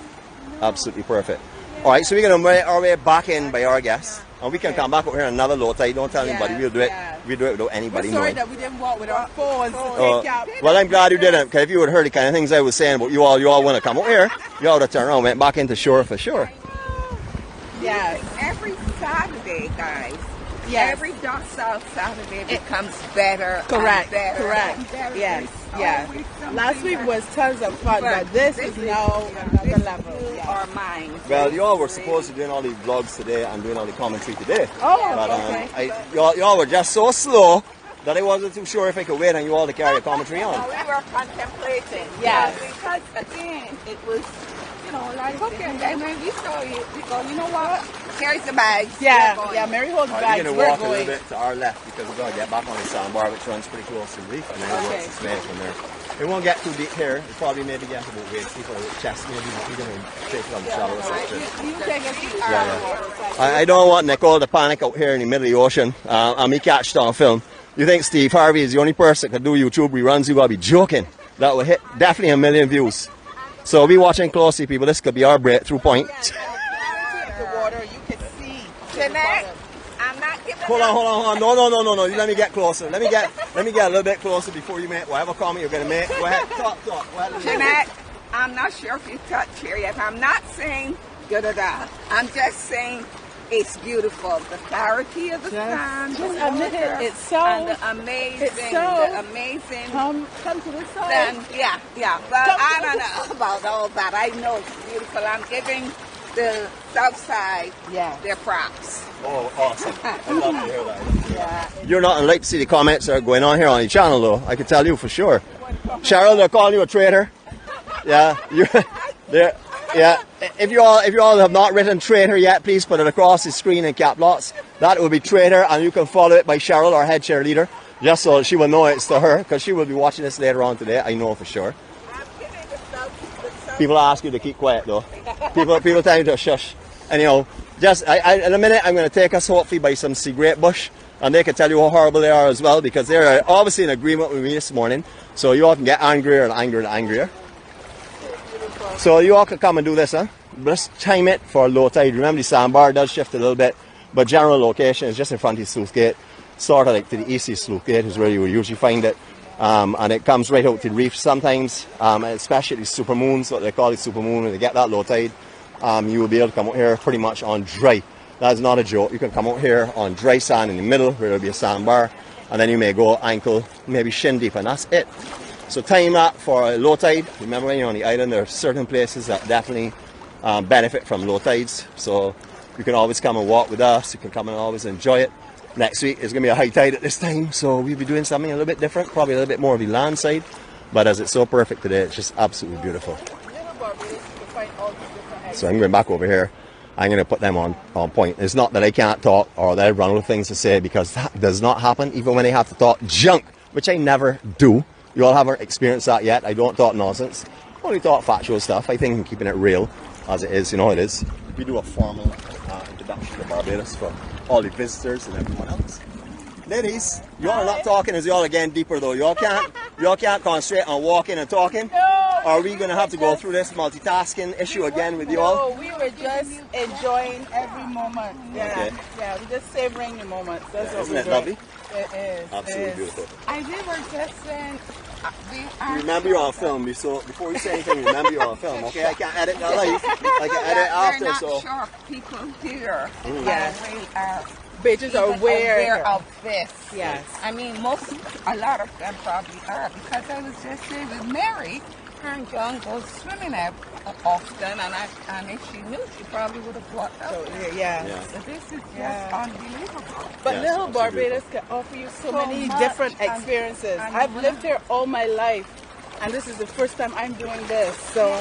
Absolutely perfect. Alright, so we're going to make our way back in by our guests. And we can come back over here another low tide. Don't tell anybody. We'll do it. yes. We'll do it without anybody We're sorry knowing. that we didn't walk with our phones to Oh, take out. well, I'm glad you didn't, because if you would have heard the kind of things I was saying about you all want to come over here, you all would have turned around and went back into shore for sure. Yes. Every Saturday, guys. Yes. Every Docile Saturday becomes better. Correct, And better correct. and better. Yes, There's yes. always something Last week that- was tons of fun, but this is now another level. blew Yes. our minds. Well, you all were supposed to be doing all these vlogs today and doing all the commentary today. Oh, But okay. you all were just so slow that I wasn't too sure if I could wait on you all to carry a commentary on. We were contemplating. Yes. Because again, it was, like cooking. And when we saw you, we go, you know what? Here's the bags. Yeah, We're going. yeah, Mary holds Alright, bags. you're going We're to walk a going. little bit to our left because we're going to get back on the sandbar, which runs pretty close to the reef, and then it works its way from there. It won't get too deep here. It probably maybe get about waist deep or chest, maybe. We're going to take it on the shallow section. You take a seat. I don't want Nicole to panic out here in the middle of the ocean and me catched on film. You think Steve Harvey is the only person that can do YouTube reruns? You gotta be joking. That will hit definitely 1 million views. So be watching closely, people. This could be our breakthrough point. The water, you can see. Jeanette, I'm not giving Hold on. No. You let me get closer. Let me get a little bit closer before you make whatever comment you're gonna make. Go ahead, talk. Go ahead. Jeanette, I'm not sure if you touched here yet. I'm not saying da-da-da. I'm just saying it's beautiful. The clarity of the sand. Just the admit it. water, It's so. and the amazing, it's so- the amazing. Come to this side. Then, yeah. But I don't know about all that. I know it's beautiful. I'm giving the south side their props. Oh, awesome. I love to hear that. Yeah. You're not like to see the comments that are going on here on the channel, though. I can tell you for sure. Cheryl, they're calling you a traitor. Yeah, they're. Yeah, if you all have not written traitor yet, please put it across the screen in cap lots. That will be traitor, and you can follow it by Cheryl, our head cheerleader, just so she will know it's to her, because she will be watching this later on today. I know for sure. People ask you to keep quiet, though. People tell you to shush. And just in a minute, I'm going to take us hopefully by some sea grape bush, and they can tell you how horrible they are as well, because they're obviously in agreement with me this morning. So you all can get angrier and angrier and angrier. So you all can come and do this, huh? Just time it for low tide. Remember, the sandbar does shift a little bit, but general location is just in front of the sluice gate, sort of like to the east of the sluice gate is where you would usually find it. And it comes right out to the reef sometimes, especially the supermoons, what they call the supermoon, when they get that low tide, you will be able to come out here pretty much on dry. That's not a joke. You can come out here on dry sand in the middle, where there'll be a sandbar, and then you may go ankle, maybe shin deep, and that's it. So time that for low tide. Remember, when you're on the island, there are certain places that definitely benefit from low tides. So you can always come and walk with us. You can come and always enjoy it. Next week is going to be a high tide at this time, so we'll be doing something a little bit different, probably a little bit more of the land side. But as it's so perfect today, it's just absolutely beautiful. So I'm going back over here. I'm going to put them on point. It's not that I can't talk or that I run out of things to say, because that does not happen, even when I have to talk junk, which I never do. You all haven't experienced that yet. I don't talk nonsense. I only talk factual stuff. I think I'm keeping it real as it is. You know it is. We do a formal introduction to Barbados for all the visitors and everyone else. Ladies, you all are not talking as you all are getting deeper though. You all can't concentrate on walking and talking. Are we going to have to go through this multitasking issue again with you all? No, we were just enjoying every moment. Yeah, Okay. yeah, we're just savoring the moments. That's what Isn't we're it doing. lovely? It is. Absolutely it is. beautiful. And we were just saying, Remember you're on film, so before you say anything, remember you're on film, okay? I can't edit that live. I can edit they're after, not so. sure people here Yes. really are Bitches are even aware. of this. Yes. I mean, a lot of them probably are, because I was just saying with Mary, her and John goes swimming out often, and if she knew, she probably would have brought So, up. yeah. Yeah. So this is just Yeah. unbelievable. But Yes, little absolutely. Barbados can offer you so So many much, different and- experiences. and I've when- lived here all my life, and this is the first time I'm doing this. So,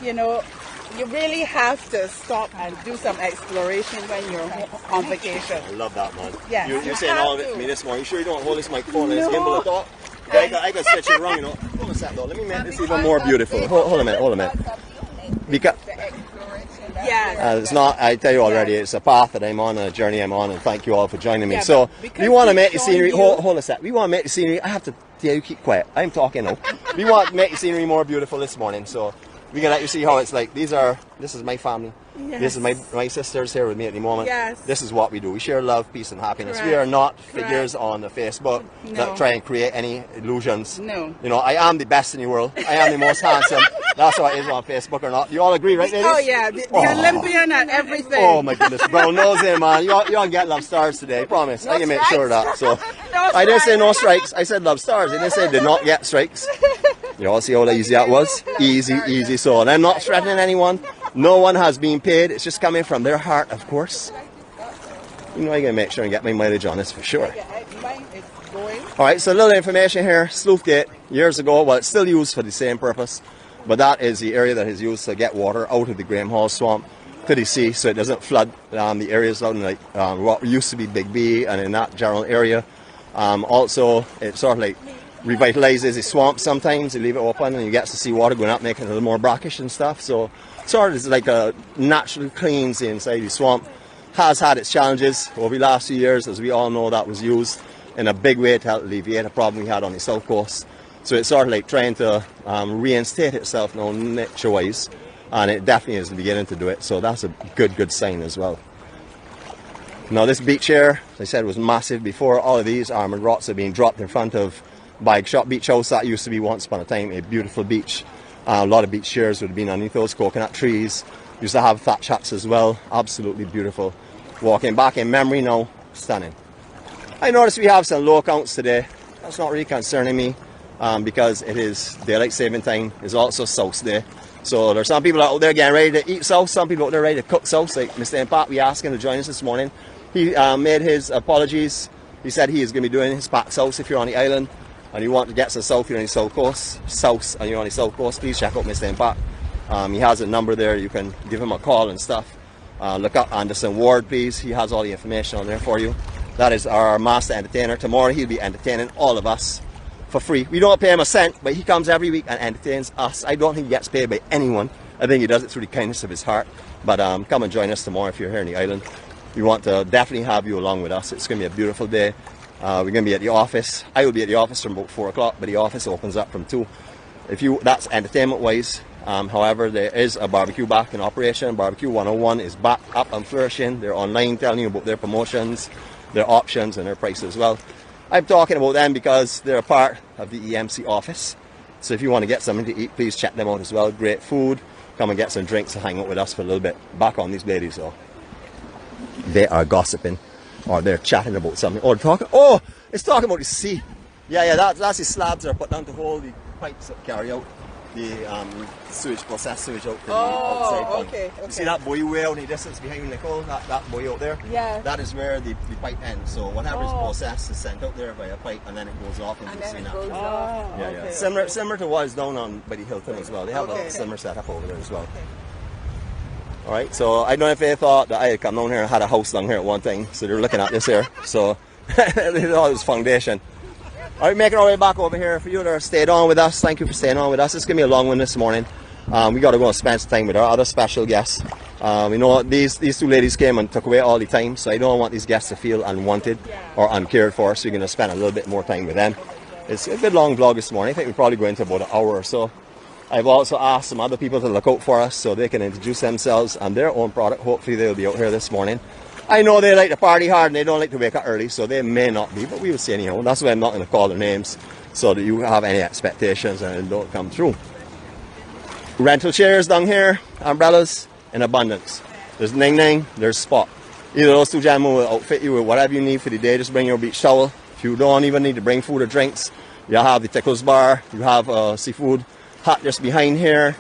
you really have to stop and do some exploration when you're on vacation. I love that, man. Yes, You're you saying have all of it to. to me this morning. You sure you don't hold this microphone and it's No. gimbal at all? I can switch it around, Hold a sec, though. Let me make this even more beautiful. Hold a minute. Because Yes. it's not, I tell you already, it's a path that I'm on, a journey I'm on, and thank you all for joining me. Yeah, So, but because we want to we've make the shown scenery, you- hold a sec, we want to make the scenery, I have to tell you, keep quiet, I'm talking now. We want to make the scenery more beautiful this morning, so we can let you see how it's like. This is my family. Yes. This is my sisters here with me at the moment. Yes. This is what we do. We share love, peace, and happiness. We Correct. are not Correct. figures on the Facebook No. that try and create any illusions. No. You know, I am the best in the world. I am the most handsome. That's what it is on Facebook or not. You all agree, right, ladies? Oh yeah, the Olympian and everything. Oh my goodness, brown nose in, man. You all can get love stars today, promise. I can make sure of that. So I didn't say no strikes. I said love stars. I didn't say did not get strikes. You all see how easy that was? Easy, easy. So, and I'm not threatening anyone. No one has been paid. It's just coming from their heart, of course. You know, I'm going to make sure and get my mileage on this for sure. Mine is going. All right, so a little information here. Sleuth Gate, years ago, well, it's still used for the same purpose, but that is the area that is used to get water out of the Graham Hall swamp to the sea, so it doesn't flood the areas out in like what used to be Big B and in that general area. Also, it sort of like revitalizes the swamp sometimes. You leave it open and you get to see water going up, making it a little more brackish and stuff. So sort of is like a natural cleans inside the swamp. Has had its challenges over the last few years, as we all know. That was used in a big way to help alleviate a problem we had on the south coast. So it's sort of like trying to reinstate itself now nature-wise, and it definitely is beginning to do it. So that's a good sign as well. Now this beach here, as I said, was massive before. All of these armoured rocks are being dropped in front of Bike Shop Beach House. That used to be once upon a time a beautiful beach. A lot of beach chairs would have been underneath those coconut trees. Used to have thatch huts as well. Absolutely beautiful. Walking back in memory now, stunning. I noticed we have some low counts today. That's not really concerning me because it is daylight saving time. It's also South Day. So there's some people out there getting ready to eat South. Some people out there ready to cook South. Like Mr. Pat, we asked him to join us this morning. He made his apologies. He said he is going to be doing his pack South if you're on the island and you want to get some South, you're on the South Coast. South and you're on the South Coast, please check out Mr. Pat. He has a number there. You can give him a call and stuff. Look up Anderson Ward, please. He has all the information on there for you. That is our master entertainer. Tomorrow he'll be entertaining all of us for free. We don't pay him a cent, but he comes every week and entertains us. I don't think he gets paid by anyone. I think he does it through the kindness of his heart. But come and join us tomorrow if you're here on the island. We want to definitely have you along with us. It's going to be a beautiful day. We're going to be at the office. I will be at the office from about 4 o'clock, but the office opens up from 2. That's entertainment wise. However, there is a barbecue back in operation. Barbecue 101 is back up and flourishing. They're online telling you about their promotions, their options and their prices as well. I'm talking about them because they're a part of the EMC office. So if you want to get something to eat, please check them out as well. Great food. Come and get some drinks and hang out with us for a little bit. Back on these ladies though. They are gossiping or they're chatting about something. Or talking. Oh, it's talking about the sea. Yeah, that's the slabs that are put down to hold the pipes that carry out the sewage, processed sewage out to the outside point. Okay. You see that buoy way out in the distance behind Nicole? That buoy out there? Yeah. That is where the pipe ends. So whatever is processed is sent out there by a pipe and then it goes off into the sea now. Yeah. Okay. Similar to what is down on by the Hilton as well. They have a similar setup over there as well. Alright, so I don't know if they thought that I had come down here and had a house down here at one time. So they're looking at this here. So they thought it was foundation. Alright, making our way back over here. For you that stayed on with us, thank you for staying on with us. It's going to be a long one this morning. We got to go and spend some time with our other special guests. You know, these two ladies came and took away all the time, so I don't want these guests to feel unwanted or uncared for, so we're going to spend a little bit more time with them. It's a bit long vlog this morning. I think we'll probably go into about an hour or so. I've also asked some other people to look out for us so they can introduce themselves and their own product. Hopefully they'll be out here this morning. I know they like to party hard and they don't like to wake up early, so they may not be, but we will see anyhow. That's why I'm not going to call their names so that you have any expectations and it don't come true. Rental chairs down here, umbrellas in abundance. There's Ning Ning, there's Spot. Either those two gentlemen will outfit you with whatever you need for the day. Just bring your beach towel. If you don't even need to bring food or drinks, you have the Tickles Bar, you have a seafood hut just behind here.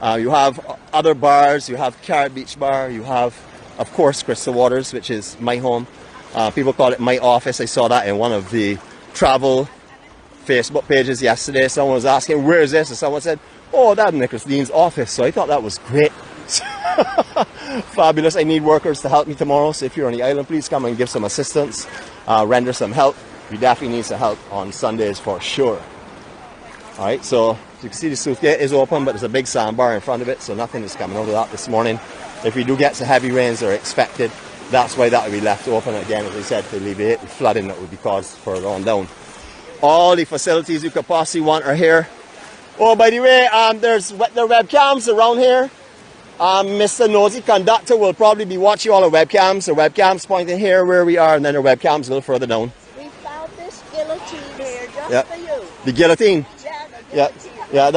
You have other bars, you have Carrot Beach Bar, you have, of course, Crystal Waters, which is my home. People call it my office. I saw that in one of the travel Facebook pages yesterday. Someone was asking, where is this? And someone said, oh, that's Nicholas Dean's office. So I thought that was great. Fabulous. I need workers to help me tomorrow. So if you're on the island, please come and give some assistance, render some help. We definitely need some help on Sundays for sure. All right, so you can see the sluice gate is open, but there's a big sandbar in front of it, so nothing is coming out of that this morning. If we do get some heavy rains that are expected, that's why that will be left open again, as I said, to alleviate the flooding that would be caused further on down. All the facilities you could possibly want are here. Oh, by the way, there are webcams around here. Mr. Nosy Conductor will probably be watching all the webcams. The webcams pointing here where we are, and then the webcams a little further down. We found this guillotine here just Yep. for you. The guillotine. Yeah, the Yeah, guillotine. yeah,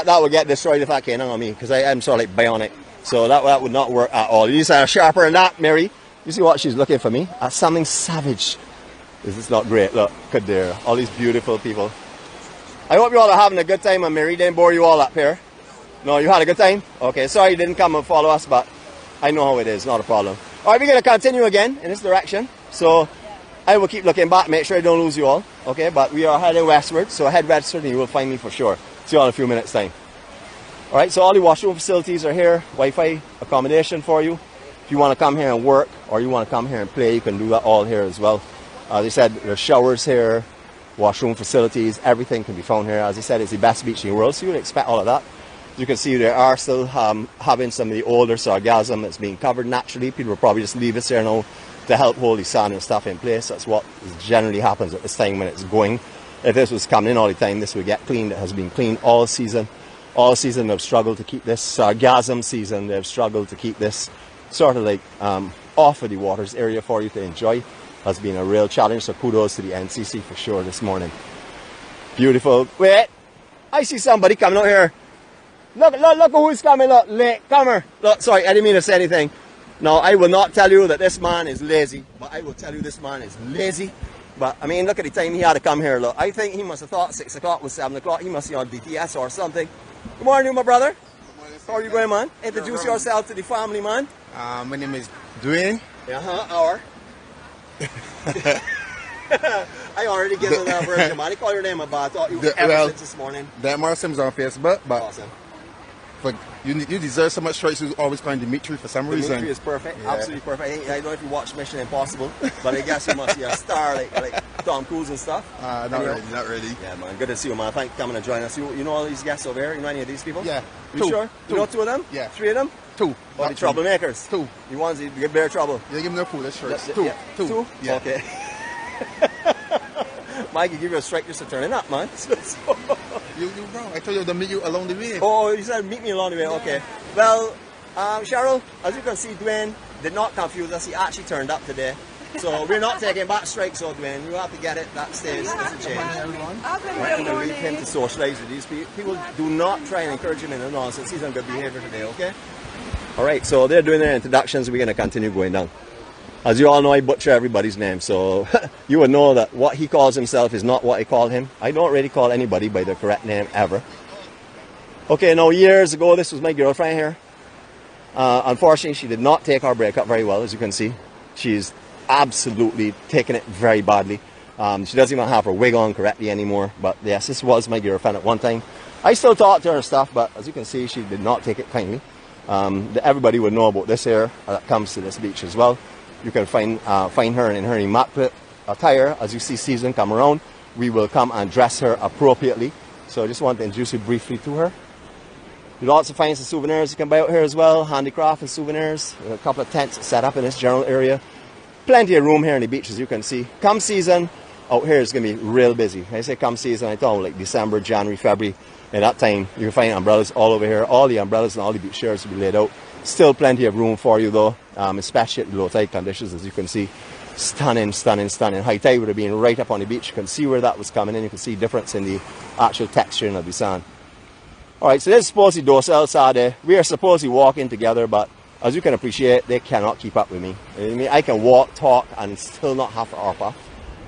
that would get destroyed if that came on me, because I am sort of like bionic. So that would not work at all. You are sharper than that, Mary. You see what she's looking for me? At something savage. This is not great. Look, good there. All these beautiful people. I hope you all are having a good time, and Mary didn't bore you all up here. No, you had a good time? Okay, sorry you didn't come and follow us, but I know how it is, not a problem. All right, we're going to continue again in this direction. So I will keep looking back, make sure I don't lose you all. Okay, but we are heading westward, so head westward and you will find me for sure. See you all in a few minutes' time. All right, so all the washroom facilities are here, Wi-Fi accommodation for you. If you want to come here and work, or you want to come here and play, you can do that all here as well. As I said, there's showers here, washroom facilities, everything can be found here. As I said, it's the best beach in the world, so you would expect all of that. You can see there are still having some of the older sargassum that's being covered naturally. People will probably just leave us there now to help hold the sand and stuff in place. That's what generally happens at this time when it's going. If this was coming in all the time, this would get cleaned. It has been cleaned all season. All season they've struggled to keep this sargassum season. They've struggled to keep this sort of like off of the waters area for you to enjoy. Has been a real challenge, so kudos to the NCC for sure this morning. Beautiful. Wait, I see somebody coming out here. Look who's coming, look, latecomer. Look, sorry, I didn't mean to say anything. No, I will not tell you that this man is lazy, but I will tell you this man is lazy. But, I mean, look at the time he had to come here, look. I think he must have thought 6 o'clock was 7 o'clock. He must be on DTS or something. Good morning, my brother. How are you going, man? Introduce yourself to the family, man. My name is Dwayne. Our. I already gave a little version, man. I call your name, but I thought you were ever since this morning. That Marsim's on Facebook, but Awesome. but you deserve so much strikes. You always calling Dimitri for some reason. Dimitri is perfect, Yeah. absolutely perfect. I don't know if you watch Mission Impossible, but I guess you must be a star like Tom Cruise and stuff. Not really. Yeah, man, good to see you, man. Thank you for coming and joining us. You know all these guests over here? You know any of these people? Yeah. You Two. sure? You know 2 of them? Yeah. 3 of them? 2. Or the troublemakers? 2. The ones that give bear trouble? Yeah, give me no food. That's shirts. Yeah, 2. yeah. 2. Yeah. Okay. Mike, give you a strike just to turn it up, man. You wrong. I told you to meet you along the way. Oh, you said meet me along the way. Okay. Well, Cheryl, as you can see, Dwayne did not confuse us. He actually turned up today. So we're not taking back strikes, so Dwayne, you have to get it. That stays. Doesn't change. Right, I'm going to leave him to socialize with these people. People do not try and encourage him in the nonsense. He's on good behavior today, okay? All right, so they're doing their introductions. We're going to continue going down. As you all know, I butcher everybody's name, so you would know that what he calls himself is not what I call him. I don't really call anybody by their correct name ever. Okay, now years ago, this was my girlfriend here. Unfortunately, she did not take our breakup very well, as you can see. She's absolutely taken it very badly. She doesn't even have her wig on correctly anymore, but yes, this was my girlfriend at one time. I still talk to her and stuff, but as you can see, she did not take it kindly. Everybody would know about this here that comes to this beach as well. You can find her in her immaculate attire. As you see season come around, we will come and dress her appropriately. So I just want to introduce you briefly to her. You'll also find some souvenirs you can buy out here as well, handicraft and souvenirs. A couple of tents set up in this general area. Plenty of room here on the beach, as you can see. Come season, out here is going to be real busy. I say come season, I thought like December, January, February. At that time, you can find umbrellas all over here. All the umbrellas and all the beach chairs will be laid out. Still plenty of room for you though, especially at the low tide conditions, as you can see. Stunning, stunning, stunning. High tide would have been right up on the beach. You can see where that was coming in. You can see difference in the actual texture of the sand. Alright, so this is supposed to be Docile Saturday. We are supposed to be walking together, but as you can appreciate, they cannot keep up with me. I mean, I can walk, talk, and still not have to arp off.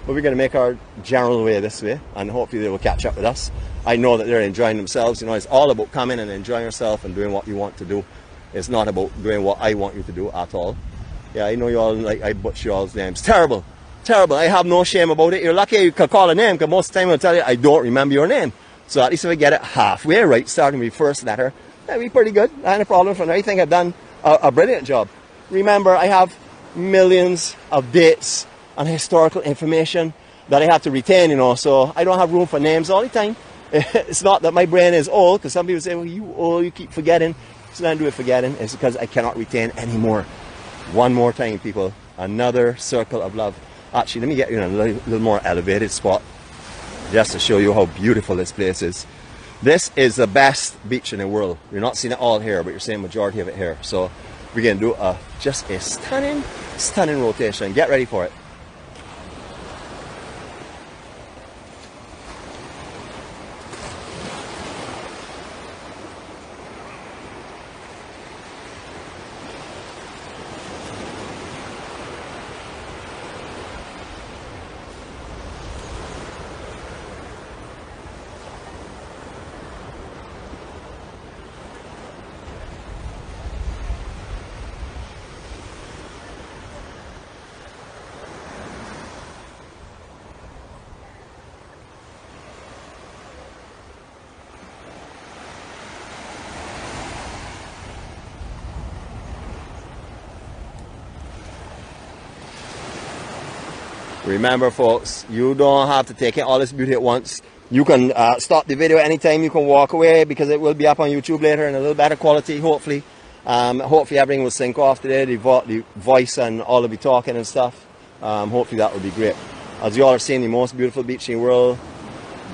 But we're going to make our general way this way, and hopefully they will catch up with us. I know that they're enjoying themselves. You know, it's all about coming and enjoying yourself and doing what you want to do. It's not about doing what I want you to do at all. Yeah, I know you all, like, I butcher y'all's names. Terrible. Terrible. I have no shame about it. You're lucky you can call a name, because most of the time I'll tell you I don't remember your name. So at least if I get it halfway right, starting with the first letter, that'd be pretty good. Not a problem from there. I think I've done a brilliant job. Remember, I have millions of dates and historical information that I have to retain, you know, so I don't have room for names all the time. It's not that my brain is old, because some people say, well, you old, you keep forgetting. It's not to do with forgetting, it's because I cannot retain anymore. One more time, people. Another circle of love. Actually, let me get you in a little more elevated spot, just to show you how beautiful this place is. This is the best beach in the world. You're not seeing it all here, but you're seeing majority of it here. So we're going to do just a stunning rotation. Get ready for it. Remember folks, you don't have to take in all this beauty at once. You can stop the video anytime, you can walk away because it will be up on YouTube later in a little better quality, hopefully. Hopefully everything will sync off today, the voice and all of the talking and stuff. Hopefully that will be great. As you all are seeing the most beautiful beach in the world,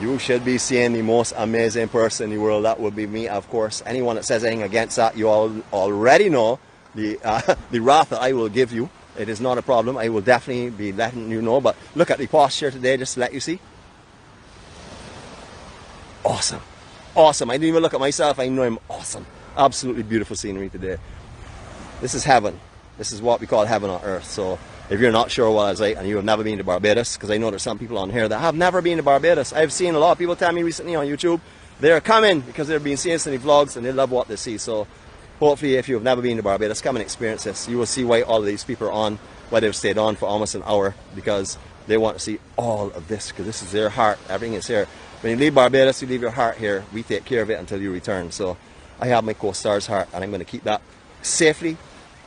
you should be seeing the most amazing person in the world. That would be me, of course. Anyone that says anything against that, you all already know the wrath that I will give you. It is not a problem. I will definitely be letting you know. But look at the posture today, just to let you see. Awesome. Awesome. I didn't even look at myself. I know I'm awesome. Absolutely beautiful scenery today. This is heaven. This is what we call heaven on earth. So if you're not sure what it's like and you have never been to Barbados, because I know there's some people on here that have never been to Barbados. I've seen a lot of people tell me recently on YouTube they're coming because they've been seeing some of the vlogs and they love what they see. So hopefully, if you've never been to Barbados, come and experience this. You will see why all of these people are on, why they've stayed on for almost an hour, because they want to see all of this, because this is their heart. Everything is here. When you leave Barbados, you leave your heart here. We take care of it until you return. So I have my co-star's heart, and I'm going to keep that safely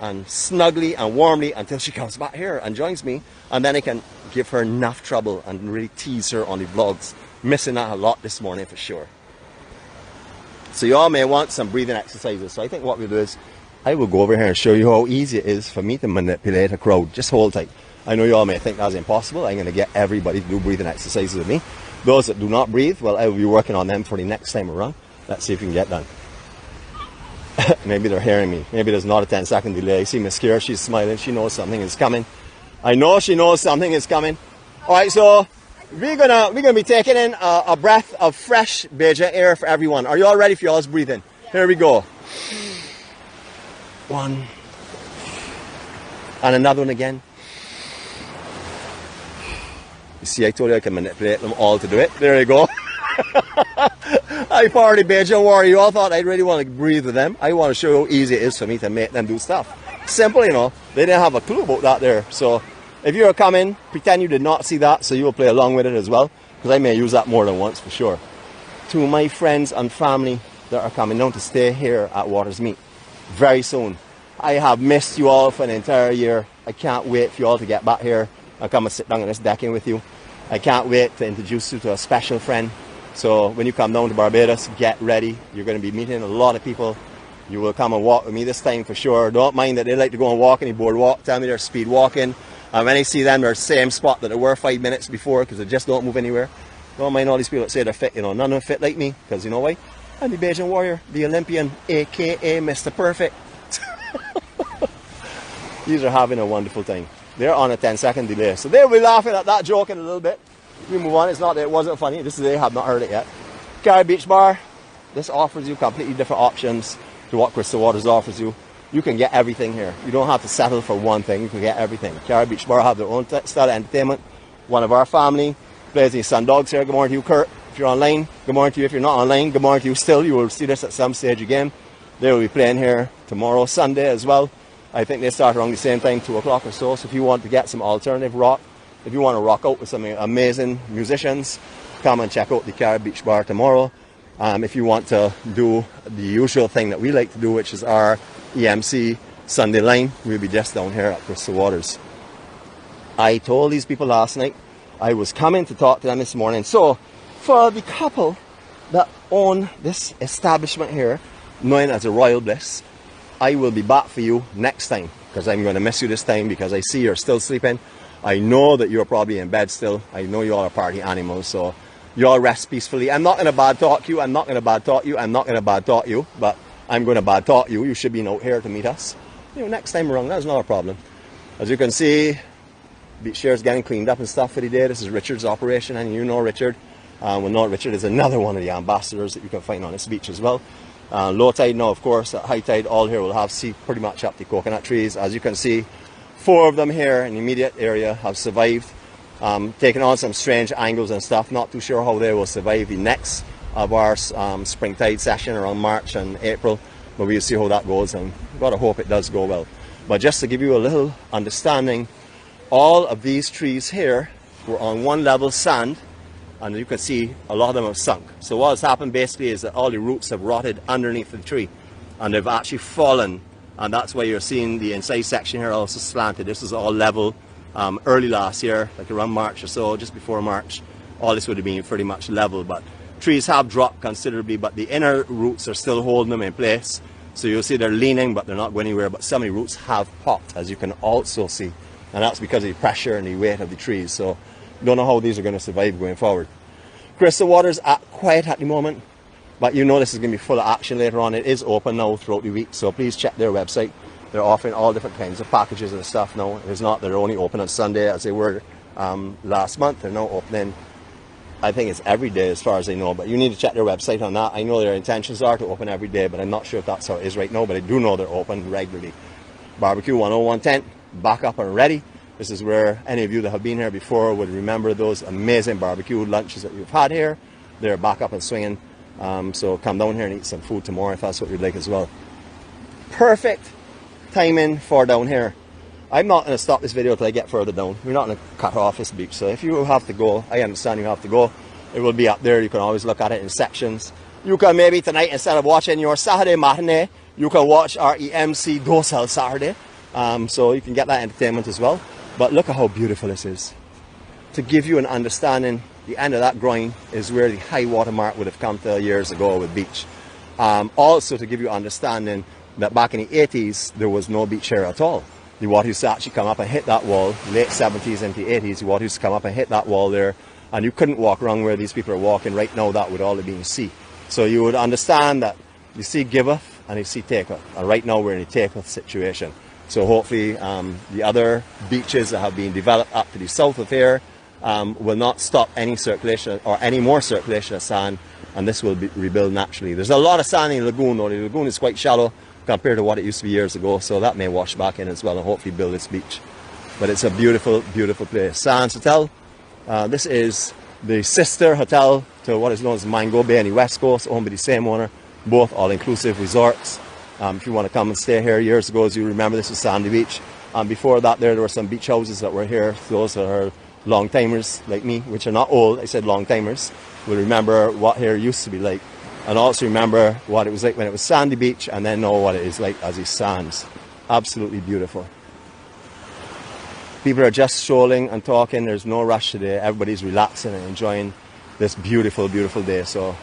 and snugly and warmly until she comes back here and joins me. And then I can give her enough trouble and really tease her on the vlogs. Missing that a lot this morning for sure. So you all may want some breathing exercises. So I think what we'll do is I will go over here and show you how easy it is for me to manipulate a crowd. Just hold tight. I know you all may think that's impossible. I'm going to get everybody to do breathing exercises with me. Those that do not breathe, well, I will be working on them for the next time around. Let's see if we can get done. Maybe they're hearing me. Maybe there's not a 10-second delay. I see Miss Kira, she's smiling. She knows something is coming. I know she knows something is coming. All right, so we're gonna be taking in a breath of fresh Beijing air for everyone. Are you all ready for y'all's breathing? Yeah. Here we go. One. And another one again. You see, I told you I can manipulate them all to do it. There you go. I party Beijing warrior. You all thought I'd really want to breathe with them. I want to show you how easy it is for me to make them do stuff. Simple, you know. They didn't have a clue about that there. So if you're coming, pretend you did not see that, so you will play along with it as well, because I may use that more than once for sure. To my friends and family that are coming down to stay here at Waters Meet very soon. I have missed you all for an entire year. I can't wait for you all to get back here and come and sit down on this decking with you. I can't wait to introduce you to a special friend. So when you come down to Barbados, get ready. You're going to be meeting a lot of people. You will come and walk with me this time for sure. Don't mind that they like to go and walk any boardwalk. Tell me they're speed walking. And when I see them, they're the same spot that they were 5 minutes before, because they just don't move anywhere. Don't mind all these people that say they're fit. You know, none of them fit like me, because you know why? I'm the Beijing warrior, the Olympian, aka Mr. Perfect. These are having a wonderful time. They're on a 10-second delay, so they'll be laughing at that joke in a little bit. We move on. It's not that it wasn't funny. This is they have not heard it yet. Caribbean Beach Bar. This offers you completely different options to what Crystal Waters offers you. You can get everything here. You don't have to settle for one thing. You can get everything. Caribbean Beach Bar have their own style of entertainment. One of our family plays the Sun Dogs here. Good morning to you, Kurt. If you're online, good morning to you. If you're not online, good morning to you still. You will see this at some stage again. They will be playing here tomorrow, Sunday as well. I think they start around the same time, 2 o'clock or so. So if you want to get some alternative rock, if you want to rock out with some amazing musicians, come and check out the Caribbean Beach Bar tomorrow. If you want to do the usual thing that we like to do, which is our EMC Sunday line, we'll be just down here at Crystal Waters. I told these people last night I was coming to talk to them this morning. So for the couple that own this establishment here, known as the Royal Bliss, I will be back for you next time, because I'm going to miss you this time, because I see you're still sleeping. I know that you're probably in bed still. I know you all are party animals, so you all rest peacefully. I'm not going to bad talk you, I'm not going to bad talk you, I'm not going to bad talk you, but I'm going to bad talk you. You should be out here to meet us. You know, next time around, that's not a problem. As you can see, beach chair is getting cleaned up and stuff for the day. This is Richard's operation, and you know Richard. Well, not Richard is another one of the ambassadors that you can find on this beach as well. Low tide now, of course. At high tide, all here will have sea pretty much up the coconut trees. As you can see, 4 of them here in the immediate area have survived, taking on some strange angles and stuff. Not too sure how they will survive the next of our spring tide session around March and April, but we'll see how that goes, and we've got to hope it does go well. But just to give you a little understanding, all of these trees here were on one level sand, and you can see a lot of them have sunk. So what has happened basically is that all the roots have rotted underneath the tree, and they've actually fallen, and that's why you're seeing the inside section here also slanted. This is all level. Early last year, like around March or so, just before March, all this would have been pretty much level, but trees have dropped considerably, but the inner roots are still holding them in place. So you'll see they're leaning, but they're not going anywhere, but some of the roots have popped, as you can also see, and that's because of the pressure and the weight of the trees. So don't know how these are going to survive going forward. Crystal Water's quiet at the moment, but you know this is going to be full of action later on. It is open now throughout the week, so please check their website. They're offering all different kinds of packages and stuff now. It's not they're only open on Sunday as they were last month. They're now opening, I think it's every day as far as I know, but you need to check their website on that. I know their intentions are to open every day, but I'm not sure if that's how it is right now, but I do know they're open regularly. Barbecue 101 tent, back up and ready. This is where any of you that have been here before would remember those amazing barbecue lunches that you've had here. They're back up and swinging. So come down here and eat some food tomorrow if that's what you'd like as well. Perfect timing for down here. I'm not going to stop this video till I get further down. We're not going to cut off this beach. So if you have to go, I understand you have to go. It will be up there. You can always look at it in sections. You can maybe tonight, instead of watching your Saturday matinee, you can watch our EMC Docile Saturday. So you can get that entertainment as well. But look at how beautiful this is. To give you an understanding, the end of that groin is where the high water mark would have come to years ago with beach. Also to give you understanding that back in the 80s, there was no beach here at all. The water used to actually come up and hit that wall, late 70s into 80s, the water used to come up and hit that wall there, and you couldn't walk around where these people are walking. Right now, that would all have been sea. So you would understand that the sea giveth and the sea taketh. And right now, we're in a taketh situation. So hopefully the other beaches that have been developed up to the south of here will not stop any circulation or any more circulation of sand, and this will be rebuilt naturally. There's a lot of sand in the lagoon, though. The lagoon is quite shallow compared to what it used to be years ago, so that may wash back in as well and hopefully build this beach. But it's a beautiful, beautiful place. Sands Hotel. This is the sister hotel to what is known as Mango Bay on the west coast, owned by the same owner, both all-inclusive resorts. If you want to come and stay here, years ago, as you remember, this was Sandy Beach. Before that, there were some beach houses that were here. Those are long-timers like me, which are not old, I said long-timers, will remember what here used to be like. And also remember what it was like when it was Sandy Beach, and then know what it is like as it stands. Absolutely beautiful. People are just strolling and talking. There's no rush today. Everybody's relaxing and enjoying this beautiful, beautiful day. So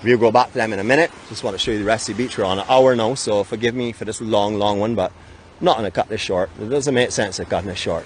we'll go back to them in a minute. Just want to show you the rest of the beach. We're on an hour now, so forgive me for this long, long one, but I'm not going to cut this short. It doesn't make sense to cut this short.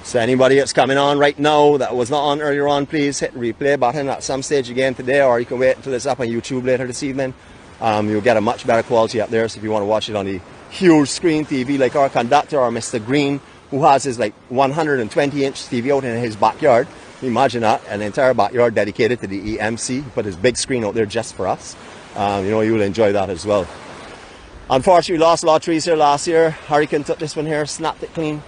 So anybody that's coming on right now that was not on earlier on, please hit the replay button at some stage again today, or you can wait until it's up on YouTube later this evening. You'll get a much better quality up there. So if you want to watch it on the huge screen TV like our conductor or Mr. Green, who has his like 120-inch TV out in his backyard, imagine that, an entire backyard dedicated to the EMC. He put his big screen out there just for us. You know, you'll enjoy that as well. Unfortunately, we lost a lot of trees here last year. Hurricane took this one here, snapped it clean.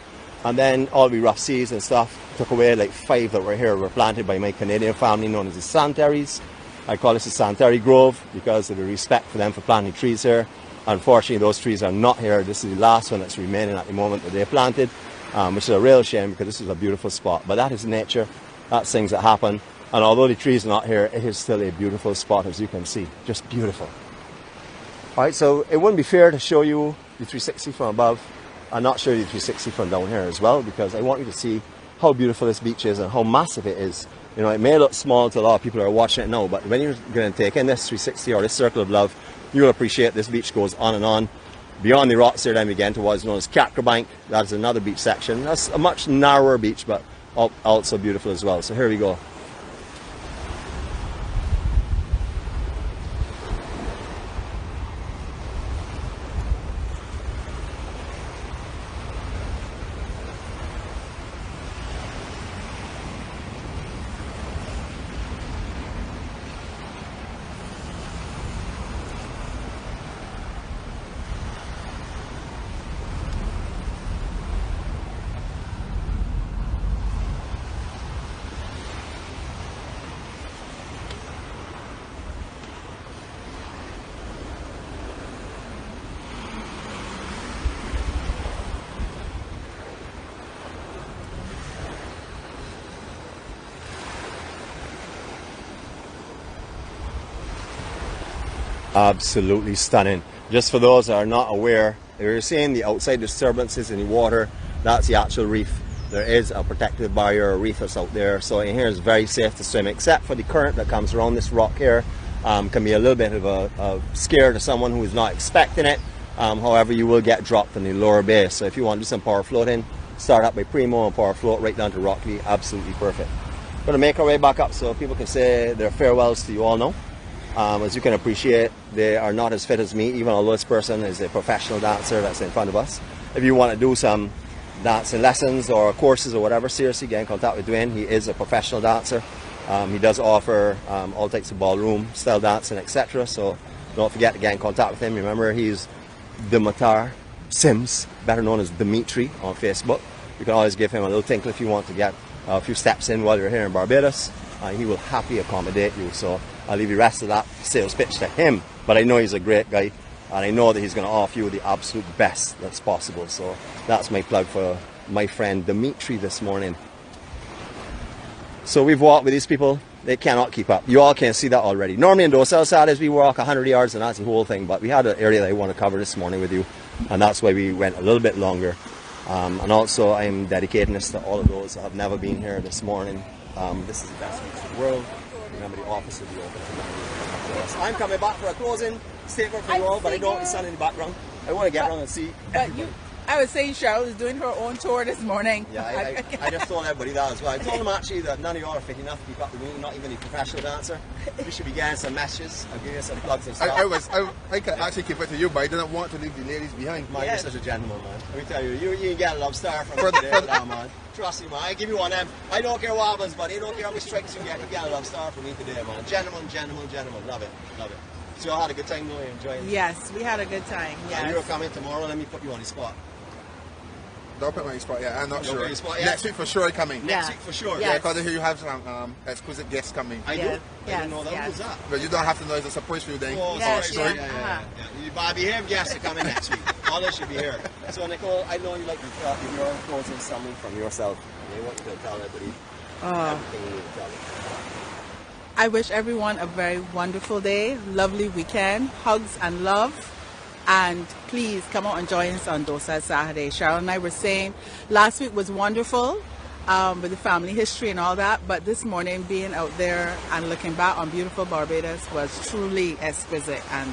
And then all the rough seas and stuff took away like 5 that were here, were planted by my Canadian family known as the Santaries. I call this the Santary Grove because of the respect for them for planting trees here. Unfortunately, those trees are not here. This is the last one that's remaining at the moment that they planted, which is a real shame because this is a beautiful spot. But that is nature. That's things that happen. And although the trees are not here, it is still a beautiful spot, as you can see. Just beautiful. All right, so it wouldn't be fair to show you the 360 from above. I'm not sure you 360 from down here as well, because I want you to see how beautiful this beach is and how massive it is. You know, it may look small to a lot of people who are watching it now, but when you're going to take in this 360 or this circle of love, you'll appreciate this beach goes on and on. Beyond the rocks there, then we get into what is known as Bank. That's another beach section. That's a much narrower beach, but also beautiful as well. So here we go. Absolutely stunning. Just for those that are not aware, you're seeing the outside disturbances in the water. That's the actual reef. There is a protective barrier, a reef that's out there. So in here is very safe to swim, except for the current that comes around this rock here. Can be a little bit of a scare to someone who is not expecting it. However, you will get dropped in the lower base. So if you want to do some power floating, start up by Primo and power float right down to Rockley. Absolutely perfect. Going to make our way back up so people can say their farewells to you all now. As you can appreciate, they are not as fit as me, even although this person is a professional dancer that's in front of us. If you want to do some dancing lessons or courses or whatever, seriously get in contact with Dwayne. He is a professional dancer. He does offer all types of ballroom style dancing, etc. So don't forget to get in contact with him. Remember, he's Dimitar Sims, better known as Dimitri on Facebook. You can always give him a little tinkle if you want to get a few steps in while you're here in Barbados. He will happily accommodate you. So I'll leave the rest of that sales pitch to him. But I know he's a great guy, and I know that he's going to offer you the absolute best that's possible. So that's my plug for my friend Dimitri this morning. So we've walked with these people. They cannot keep up. You all can see that already. Normally in Docile Saturdays we walk 100 yards and that's the whole thing. But we had an area that I want to cover this morning with you. And that's why we went a little bit longer. And also I'm dedicating this to all of those that have never been here this morning. This is the best beach in the world. Remember, the office will be open tomorrow. I'm coming back for a closing statement for you all, but I don't want the sun in the background. I want to get around and see. I was saying Cheryl is doing her own tour this morning. Yeah, I just told everybody that as well. I told them actually that none of you are fit enough to keep up the room, not even a professional dancer. You should be getting some messages. I'll give you some plugs and stuff. I could actually keep it to you, but I didn't want to leave the ladies behind. Man, you're such a gentleman, man. Let me tell you, you can get a love star from today now, man. Trust me, man. I give you one of them. I don't care what happens, but I don't care how many strikes you get a love star from me today, man. Gentleman, gentleman, gentleman. Love it, love it. So you all had a good time, though? You enjoying it? Yes, we had a good time. Yes. And you're coming tomorrow. Let me put you on the spot. Don't put me on the spot yet. I'm not sure. Spot yet? Next week for sure coming. Next week for sure. Yeah, because I hear you have some exquisite guests coming. I do. Yes. I didn't know that. Who's that? But you don't have to know it's a surprise for you then. Oh, Yes, sorry. yeah. Yeah. You behave guests are coming next week. All they should be here. So Nicole, I know you like to give your closing summary from yourself. I want you to tell everybody everything you need to tell them. I wish everyone a very wonderful day, lovely weekend, hugs and love. And please come out and join us on Docile Saturday. Cheryl and I were saying last week was wonderful with the family history and all that, but this morning being out there and looking back on beautiful Barbados was truly exquisite. And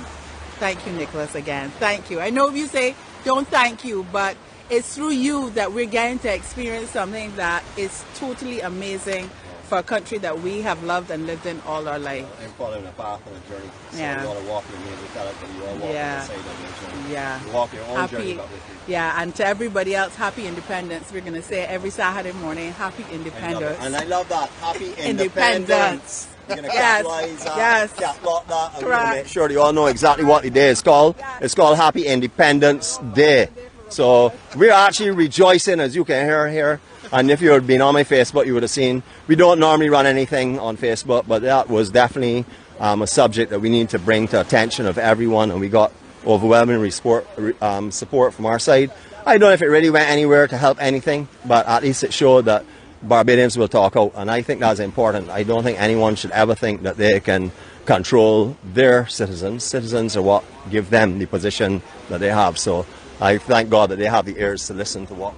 thank you, Nicholas, again. Thank you. I know you say don't thank you, but it's through you that we're getting to experience something that is totally amazing for a country that we have loved and lived in all our life. I'm following a path and a journey. So Yeah. you all are walking with me and we tell it that you all walk Yeah. on the side of your journey. Yeah. You walk your own journey, but with you. Yeah, and to everybody else, happy independence. We're going to say every Saturday morning, happy independence. And I love that. Happy Independence. independence. We're going to Yes, capitalize that, yes. catlock that, and we're going to Correct. make sure you all know exactly what the day is called. It's called Happy Independence Day. So we're actually rejoicing, as you can hear here. And if you had been on my Facebook, you would have seen we don't normally run anything on Facebook, but that was definitely a subject that we need to bring to attention of everyone, and we got overwhelming support from our side. I don't know if it really went anywhere to help anything, but at least it showed that Barbadians will talk out, and I think that's important. I don't think anyone should ever think that they can control their citizens. Citizens are what give them the position that they have. So I thank God that they have the ears to listen to what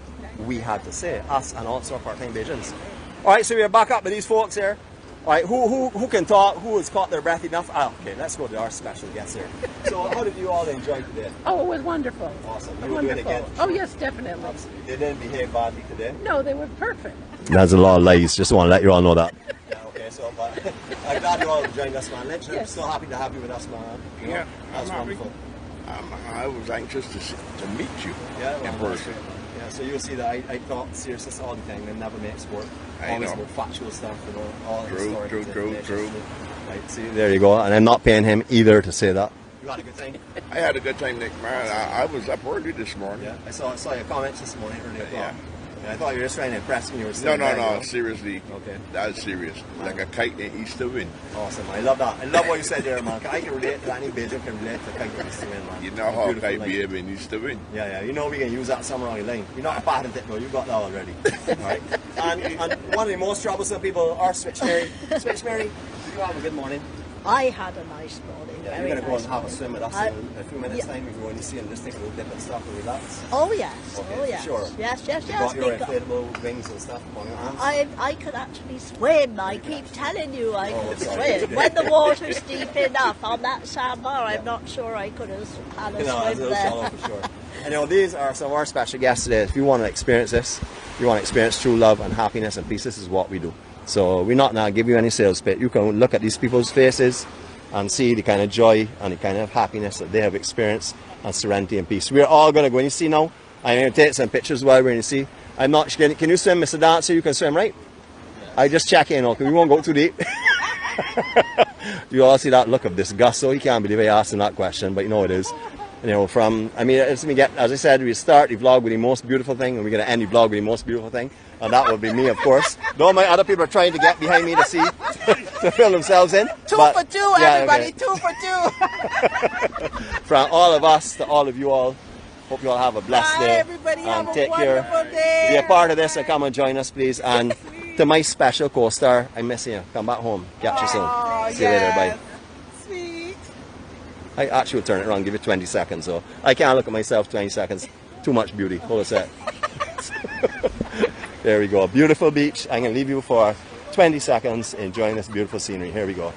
we had to say, us and also our part-time Bajans. All right, so we're back up with these folks here. All right, who can talk? Who has caught their breath enough? Okay, let's go to our special guest here. So how did you all enjoy today? Oh, it was wonderful. Awesome. You will do it again? Oh, yes, definitely. They didn't behave badly today? No, they were perfect. That's a lot of lies. Just want to let you all know that. Yeah, okay, so but I'm glad you all joined us, man. Lynch, I'm so happy to have you with us, man. You know, Yeah, that's I'm happy. wonderful. I was anxious to meet you in person. Yeah, so you'll see that I talk serious all the time and never make sport. I Always know. about factual stuff, you know, all True, historic true. information. Right, see, there you go. And I'm not paying him either to say that. You had a good time? I had a good time, Nick. Man, I was up early this morning. Yeah, I saw your comments this morning earlier. Yeah. And I thought you were just trying to impress me. You were No, still there, you know? seriously. Okay. That's serious. Like a kite in east of wind. Awesome. I love that. I love what you said there, man. I can relate to that. Any Bajan can relate to kite east wind, man. You know how Beautiful kite life. behave in east of wind. Yeah. You know we can use that somewhere on your line. You're not a patent it, no. You got that already. Right. And one of the most troublesome people are Switch Mary. Switch Mary, did you have a good morning? I had a nice morning. Yeah, very you're going to go nice and have a morning. swim with us in a few minutes time. If you want to see and just take a little dip and stuff and relax. Oh yes, Okay, oh yes, sure. yes, You got your because inflatable wings and stuff on your arms. I could actually swim. I keep telling you I Oh, could sorry. swim. When the water's deep enough on that sandbar, I'm not sure I could have had a It's a swim little there. shallow for sure. And these are some of our special guests today. If you want to experience this, you want to experience true love and happiness and peace, this is what we do. So we're not now give you any sales pitch. You can look at these people's faces and see the kind of joy and the kind of happiness that they have experienced and serenity and peace. We're all going to go and you see now. I'm going to take some pictures while we're going to see. I'm not. Can you swim, Mr. Dancer? You can swim, right? I just check in, okay? We won't go too deep. You all see that look of disgust, so you can't believe I asked him that question, but you know it is. As I said, we start the vlog with the most beautiful thing, and we're going to end the vlog with the most beautiful thing, and that will be me, of course. Though my other people are trying to get behind me to see, to fill themselves in. Two but, for two, yeah, everybody, okay. 2 for 2. From all of us to all of you all, hope you all have a blessed Bye, day. everybody, have and a take care. wonderful day. Be a part of this and come and join us, please. And to my special co-star, I miss you. Come back home. Catch you soon. See you later. Bye. Sweet. I actually will turn it around, give it 20 seconds. So I can't look at myself 20 seconds. Too much beauty. Hold a sec. There we go. Beautiful beach. I'm going to leave you for 20 seconds enjoying this beautiful scenery. Here we go.